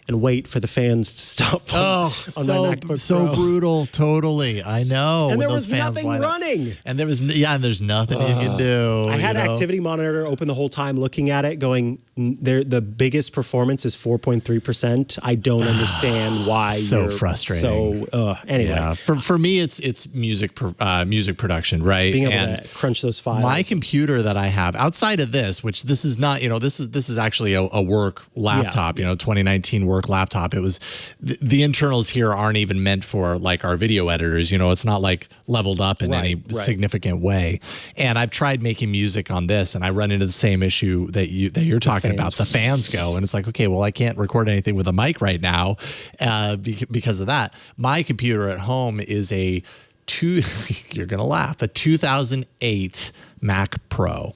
and wait for the fans to stop on my MacBook Pro. Brutal. Totally. I know. And there was nothing running. And there's nothing you can do. I had Activity Monitor open the whole time looking at it going, the biggest performance is 4.3%. I don't understand why. So frustrating. Anyway. Yeah. For me, it's music production, right? Being able to crunch those files. My computer that I have outside of this, which this is not, this is actually a work laptop, 2019 work laptop. It was the internals here aren't even meant for our video editors. It's not leveled up in any significant way. And I've tried making music on this, and I run into the same issue that you're talking about. The fans go, and it's like, okay, well, I can't record anything with a mic right now because of that. My computer at home is you're gonna laugh, a 2008 Mac Pro.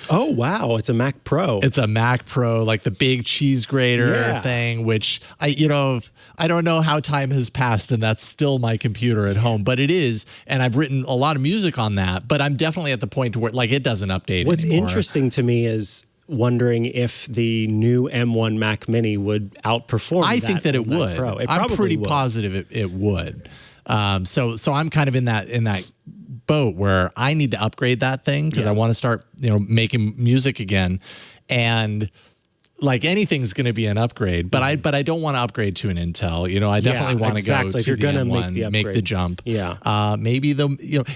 Oh, wow. It's a Mac Pro. It's a Mac Pro, the big cheese grater thing, which I don't know how time has passed, and that's still my computer at home, but it is. And I've written a lot of music on that, but I'm definitely at the point to where it doesn't update What's anymore. Interesting to me is wondering if the new M1 Mac Mini would outperform I think that it would. Pro. I'm pretty positive it would. So I'm kind of in that boat where I need to upgrade that thing because I want to start, making music again. And anything's going to be an upgrade, but I don't want to upgrade to an Intel. I definitely want to go to if you're the gonna M1, make the jump. Yeah. Maybe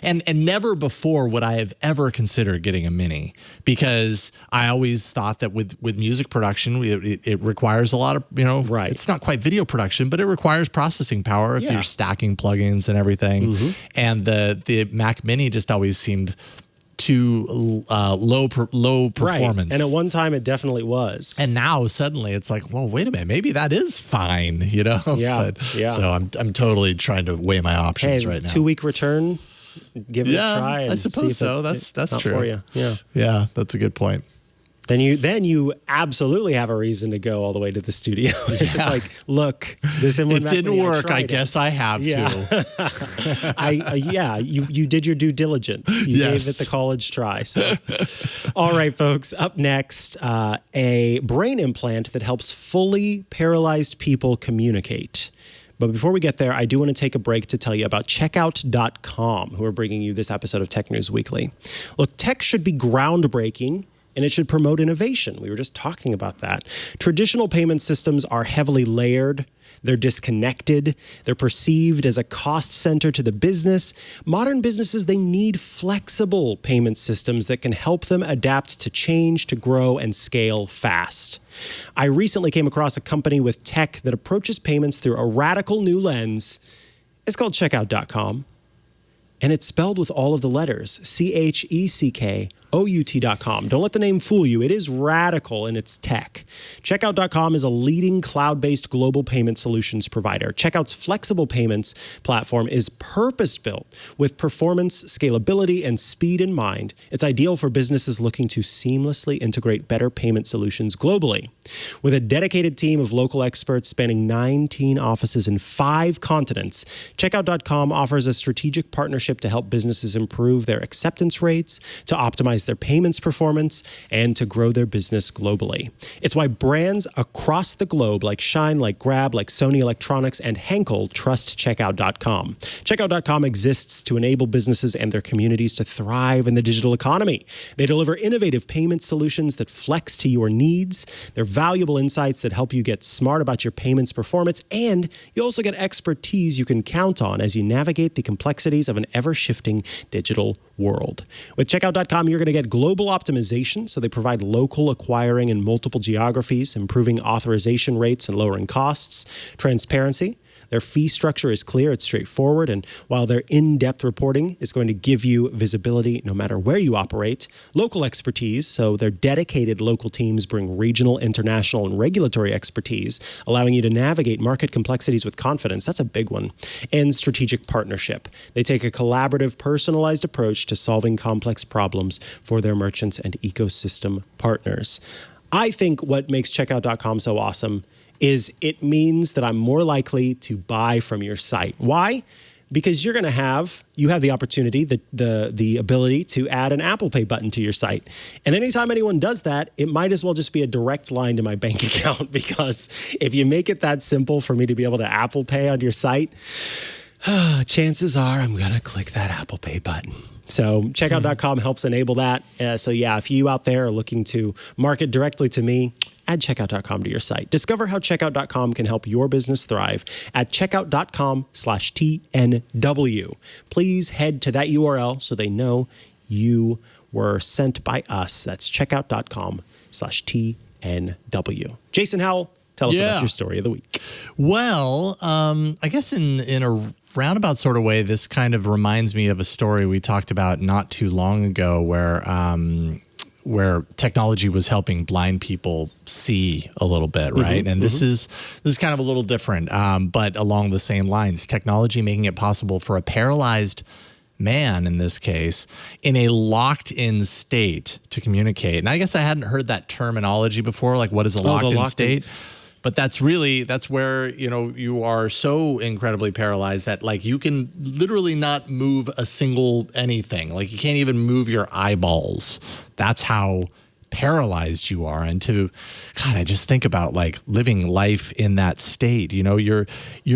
and never before would I have ever considered getting a Mini, because I always thought that with music production, it requires a lot of, it's not quite video production, but it requires processing power if you're stacking plugins and everything. And the Mac Mini just always seemed too low performance. Right. And at one time it definitely was. And now suddenly it's like, well, wait a minute, maybe that is fine, Yeah. So I'm totally trying to weigh my options right now. 2-week return, give it a try. And I suppose so. That's true. For you. Yeah. Yeah, that's a good point. Then you absolutely have a reason to go all the way to the studio. It's like, look, this M1 it Mac didn't Mini, work. I guess I have to. You did your due diligence. You gave it the college try. So, all right, folks. Up next, a brain implant that helps fully paralyzed people communicate. But before we get there, I do want to take a break to tell you about Checkout.com, who are bringing you this episode of Tech News Weekly. Look, tech should be groundbreaking, and it should promote innovation. We were just talking about that. Traditional payment systems are heavily layered. They're disconnected. They're perceived as a cost center to the business. Modern businesses, they need flexible payment systems that can help them adapt to change, to grow, and scale fast. I recently came across a company with tech that approaches payments through a radical new lens. It's called Checkout.com. And it's spelled with all of the letters, CHECKOUT.com. Don't let the name fool you. It is radical in its tech. Checkout.com is a leading cloud-based global payment solutions provider. Checkout's flexible payments platform is purpose-built with performance, scalability, and speed in mind. It's ideal for businesses looking to seamlessly integrate better payment solutions globally. With a dedicated team of local experts spanning 19 offices in 5 continents, Checkout.com offers a strategic partnership to help businesses improve their acceptance rates, to optimize their payments performance, and to grow their business globally. It's why brands across the globe like Shine, like Grab, like Sony Electronics, and Henkel trust Checkout.com. Checkout.com exists to enable businesses and their communities to thrive in the digital economy. They deliver innovative payment solutions that flex to your needs. They're valuable insights that help you get smart about your payments performance, and you also get expertise you can count on as you navigate the complexities of an ever-shifting digital world. With Checkout.com, you're going to get global optimization, so they provide local acquiring in multiple geographies, improving authorization rates and lowering costs. Transparency. Their fee structure is clear, it's straightforward, and while their in-depth reporting is going to give you visibility no matter where you operate, local expertise, so their dedicated local teams bring regional, international, and regulatory expertise, allowing you to navigate market complexities with confidence. That's a big one. And strategic partnership. They take a collaborative, personalized approach to solving complex problems for their merchants and ecosystem partners. I think what makes Checkout.com so awesome is it means that I'm more likely to buy from your site. Why? Because you have the opportunity, the ability to add an Apple Pay button to your site. And anytime anyone does that, it might as well just be a direct line to my bank account, because if you make it that simple for me to be able to Apple Pay on your site, chances are I'm going to click that Apple Pay button. So Checkout.com helps enable that. So yeah, if you out there are looking to market directly to me, add Checkout.com to your site. Discover how Checkout.com can help your business thrive at checkout.com/TNW. Please head to that URL so they know you were sent by us. That's checkout.com/TNW. Jason Howell, tell us about your story of the week. Well, I guess in a roundabout sort of way, this kind of reminds me of a story we talked about not too long ago where technology was helping blind people see a little bit, right? And this is kind of a little different, but along the same lines. Technology making it possible for a paralyzed man, in this case, in a locked-in state to communicate. And I guess I hadn't heard that terminology before, like what is a locked-in state? But that's where, you are so incredibly paralyzed that like you can literally not move a single anything. Like you can't even move your eyeballs. That's how paralyzed you are. And I just think about like living life in that state. Your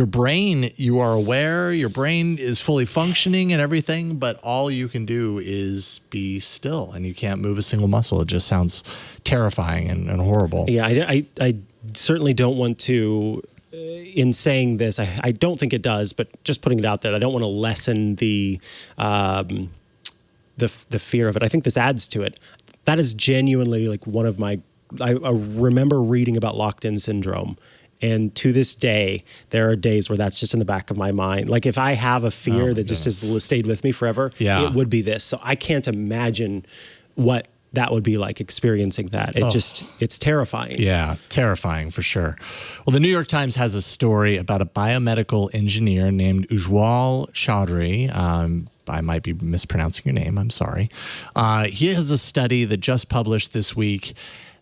brain, you are aware, your brain is fully functioning and everything, but all you can do is be still and you can't move a single muscle. It just sounds terrifying and horrible. Yeah, I certainly don't want to, in saying this, I don't think it does, but just putting it out there, I don't want to lessen the fear of it. I think this adds to it. That is genuinely like one of my, I remember reading about locked-in syndrome. And to this day, there are days where that's just in the back of my mind. Like if I have a fear that just has stayed with me forever, it would be this. So I can't imagine what that would be like experiencing that. It's terrifying. Yeah, terrifying for sure. Well, the New York Times has a story about a biomedical engineer named Ujwal Chaudhry. I might be mispronouncing your name. I'm sorry. He has a study that just published this week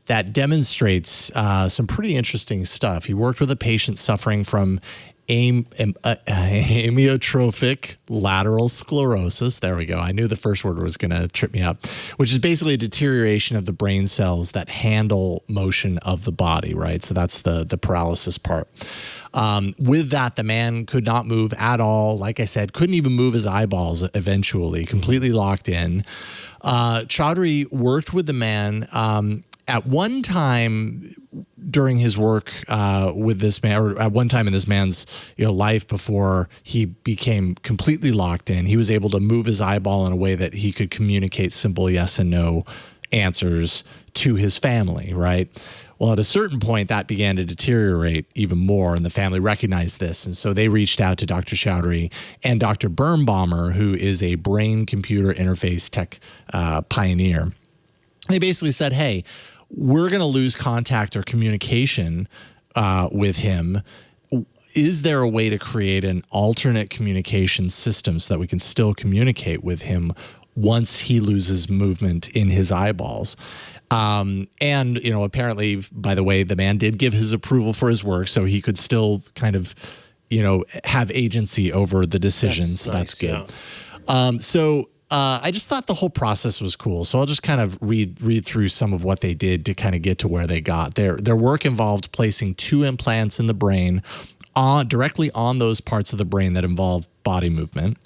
that demonstrates some pretty interesting stuff. He worked with a patient suffering from amyotrophic lateral sclerosis. There we go. I knew the first word was going to trip me up, which is basically a deterioration of the brain cells that handle motion of the body, right? So that's the paralysis part. With that, the man could not move at all. Like I said, couldn't even move his eyeballs eventually, completely locked in. Chaudhry worked with the man. At one time during his work with this man, or at one time in this man's life before he became completely locked in, he was able to move his eyeball in a way that he could communicate simple yes and no answers to his family, right? Well, at a certain point, that began to deteriorate even more, and the family recognized this. And so they reached out to Dr. Chaudhry and Dr. Birnbaumer, who is a brain-computer interface tech pioneer. They basically said, hey, we're going to lose contact or communication with him. Is there a way to create an alternate communication system so that we can still communicate with him once he loses movement in his eyeballs? And, apparently, by the way, the man did give his approval for his work, so he could still kind of, have agency over the decisions. That's good. Yeah. I just thought the whole process was cool. So I'll just kind of read through some of what they did to kind of get to where they got. Their work involved placing 2 implants in the brain directly on those parts of the brain that involve body movement.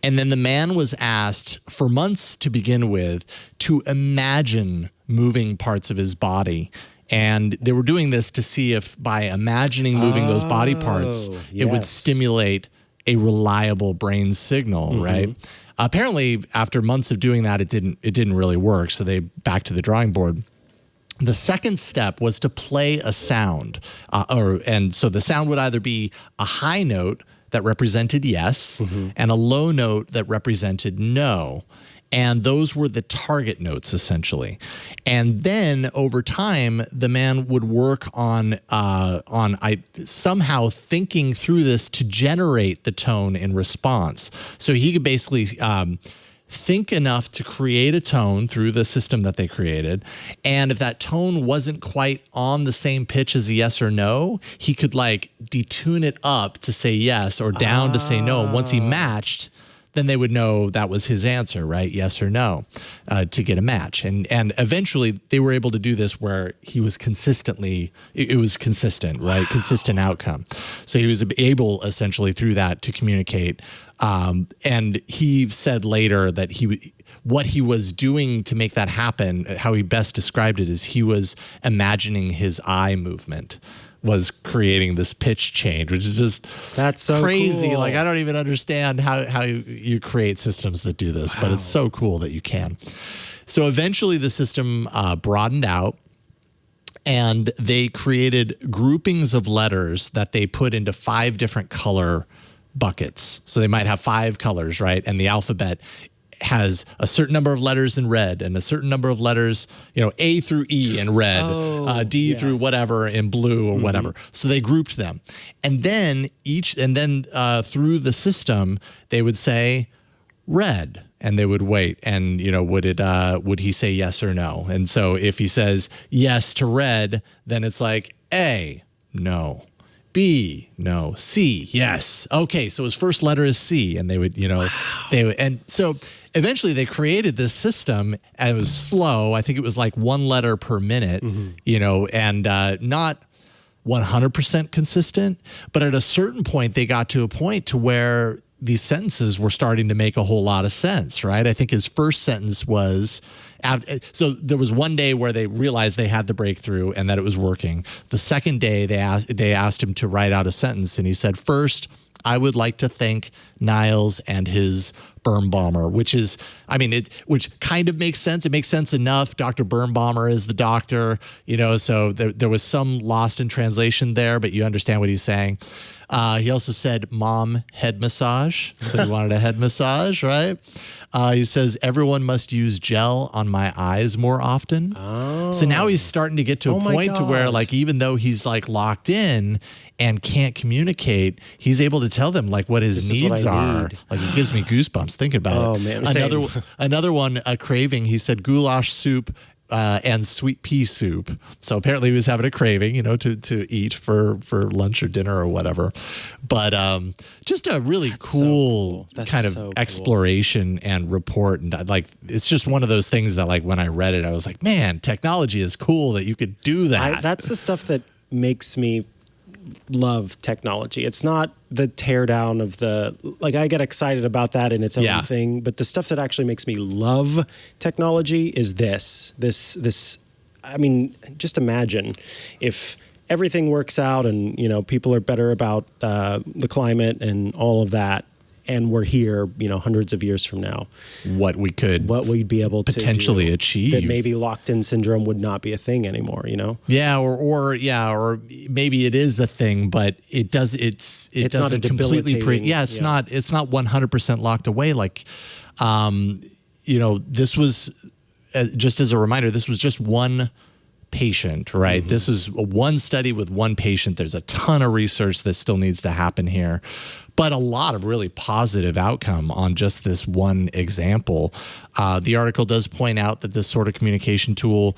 And then the man was asked for months to begin with to imagine moving parts of his body. And they were doing this to see if by imagining moving those body parts, it would stimulate a reliable brain signal, right? Apparently, after months of doing that, it didn't really work. So they back to the drawing board. The second step was to play a sound, and so the sound would either be a high note that represented yes, and a low note that represented no. And those were the target notes, essentially. And then over time, the man would work on somehow thinking through this to generate the tone in response. So he could basically think enough to create a tone through the system that they created. And if that tone wasn't quite on the same pitch as a yes or no, he could detune it up to say yes or down to say no. And once he matched, then they would know that was his answer, right? Yes or no, to get a match. And eventually they were able to do this where he was it was consistent, right? Wow. Consistent outcome. So he was able essentially through that to communicate. And he said later that what he was doing to make that happen, how he best described it is he was imagining his eye movement was creating this pitch change, which is just that's so crazy. Cool. I don't even understand how you create systems that do this, but it's so cool that you can. So eventually the system broadened out, and they created groupings of letters that they put into 5 different color buckets. So they might have 5 colors, right? And the alphabet has a certain number of letters in red and a certain number of letters, A through E in red, D through whatever in blue or whatever. So they grouped them. And then through the system, they would say red, and they would wait. And, would he say yes or no? And so if he says yes to red, then it's like A, no. B, no. C, yes. Okay, so his first letter is C, and they would, and so eventually they created this system, and it was slow. I think it was 1 letter per minute, and not 100% consistent. But at a certain point, they got to a point to where these sentences were starting to make a whole lot of sense, right? I think his first sentence was, so there was one day where they realized they had the breakthrough and that it was working. The second day they asked him to write out a sentence, and he said, first, I would like to thank Niles and his Birnbaumer, which kind of makes sense. It makes sense enough. Dr. Birnbaumer is the doctor, so there was some lost in translation there, but you understand what he's saying. He also said, Mom, head massage. So he wanted a head massage, right? He says, everyone must use gel on my eyes more often. Oh. So now he's starting to get to a point to where, even though he's locked in and can't communicate, he's able to tell them what his needs are. It gives me goosebumps thinking about it. Man, another one, a craving. He said goulash soup and sweet pea soup. So apparently he was having a craving, to eat for lunch or dinner or whatever. But just a really cool kind of exploration and report. And it's just one of those things that when I read it, I was like, man, technology is cool that you could do that. That's the stuff that makes me love technology. It's not the teardown of I get excited about that in its own thing, but the stuff that actually makes me love technology is this. I mean, just imagine if everything works out and, people are better about the climate and all of that, and we're here, hundreds of years from now. What we'd be able to potentially achieve. That maybe locked-in syndrome would not be a thing anymore, Yeah, or maybe it is a thing, but it doesn't not a completely debilitating. It's not 100% locked away. This was just as a reminder, this was just one patient, right? Mm-hmm. This is one study with one patient. There's a ton of research that still needs to happen here, but a lot of really positive outcome on just this one example. The article does point out that this sort of communication tool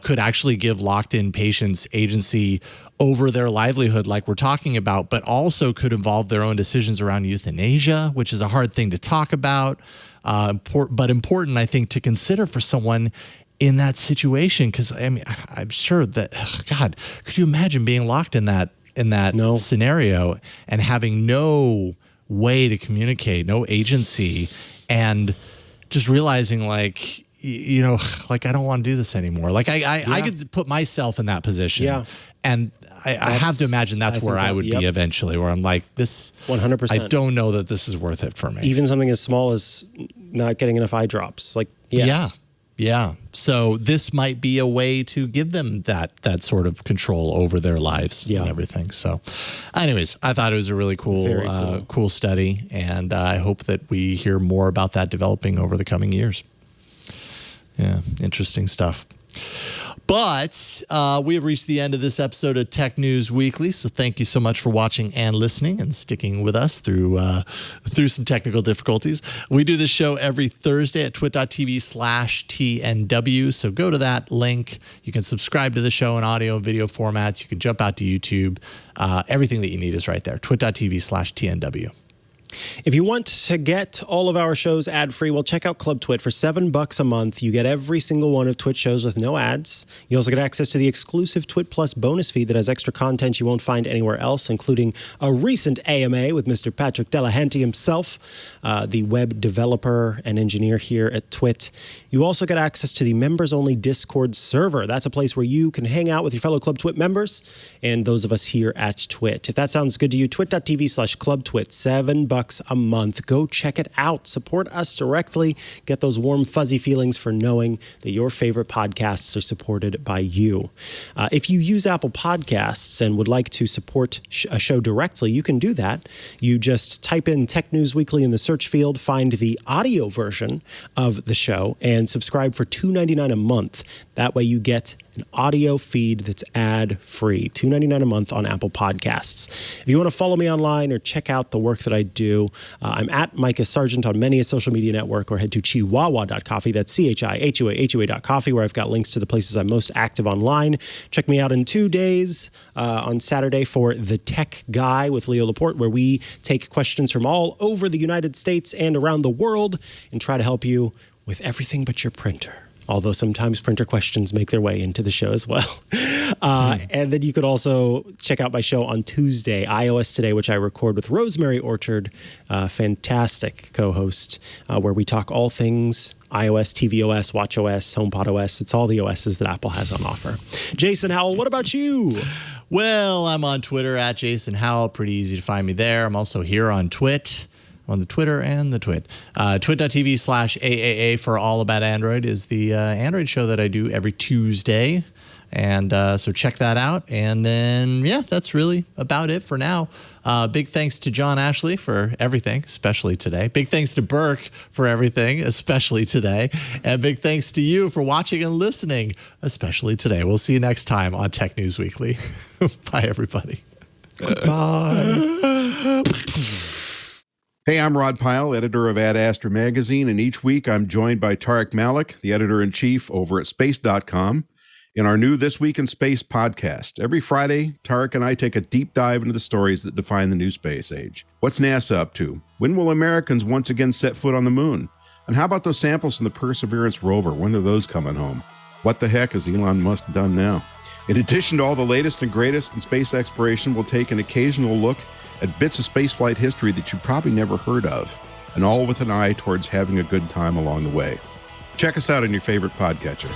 could actually give locked-in patients agency over their livelihood like we're talking about, but also could involve their own decisions around euthanasia, which is a hard thing to talk about, but important, I think, to consider for someone in that situation. Because I'm sure that, God, could you imagine being locked in that scenario and having no way to communicate, no agency, and just realizing I don't want to do this anymore. I could put myself in that position. Yeah. And I have to imagine that's where I would be eventually, where I'm like, this 100%. I don't know that this is worth it for me. Even something as small as not getting enough eye drops. Yes. Yeah. So this might be a way to give them that sort of control over their lives and everything. So anyways, I thought it was a really cool study. And I hope that we hear more about that developing over the coming years. Yeah. Interesting stuff. But we have reached the end of this episode of Tech News Weekly. So thank you so much for watching and listening and sticking with us through some technical difficulties. We do this show every Thursday at twit.tv/TNW. So go to that link. You can subscribe to the show in audio and video formats. You can jump out to YouTube. Everything that you need is right there. twit.tv/TNW. If you want to get all of our shows ad-free, well, check out Club Twit. For $7 a month, you get every single one of Twit shows with no ads. You also get access to the exclusive Twit Plus bonus feed that has extra content you won't find anywhere else, including a recent AMA with Mr. Patrick Delahanty himself, the web developer and engineer here at Twit. You also get access to the members-only Discord server. That's a place where you can hang out with your fellow Club Twit members and those of us here at Twit. If that sounds good to you, twit.tv/clubtwit, $7 a month. Go check it out. Support us directly. Get those warm, fuzzy feelings for knowing that your favorite podcasts are supported by you. If you use Apple Podcasts and would like to support a show directly, you can do that. You just type in Tech News Weekly in the search field, find the audio version of the show, and subscribe for $2.99 a month. That way you get an audio feed that's ad-free, $2.99 a month on Apple Podcasts. If you want to follow me online or check out the work that I do, I'm at Mikah Sargent on many a social media network, or head to chihuahua.coffee. That's CHIHUAHUA.coffee, where I've got links to the places I'm most active online. Check me out in 2 days on Saturday for The Tech Guy with Leo Laporte, where we take questions from all over the United States and around the world and try to help you with everything but your printer. Although sometimes printer questions make their way into the show as well. And then you could also check out my show on Tuesday, iOS Today, which I record with Rosemary Orchard, fantastic co-host, where we talk all things iOS, tvOS, watchOS, HomePodOS. It's all the OSs that Apple has on offer. Jason Howell, what about you? Well, I'm on Twitter at Jason Howell. Pretty easy to find me there. I'm also here on Twit. On the Twitter and the Twit. Twit.tv/AAA for All About Android is the Android show that I do every Tuesday. And so check that out. And then, that's really about it for now. Big thanks to John Ashley for everything, especially today. Big thanks to Burke for everything, especially today. And big thanks to you for watching and listening, especially today. We'll see you next time on Tech News Weekly. Bye, everybody. Goodbye. Hey, I'm Rod Pyle, editor of Ad Astra magazine, and each week I'm joined by Tarek Malik, the editor-in-chief over at space.com, in our new This Week in Space podcast. Every Friday, Tarek and I take a deep dive into the stories that define the new space age. What's NASA up to? When will Americans once again set foot on the moon? And how about those samples from the Perseverance rover? When are those coming home? What the heck has Elon Musk done now? In addition to all the latest and greatest in space exploration, we'll take an occasional look at bits of spaceflight history that you probably never heard of, and all with an eye towards having a good time along the way. Check us out on your favorite podcatcher.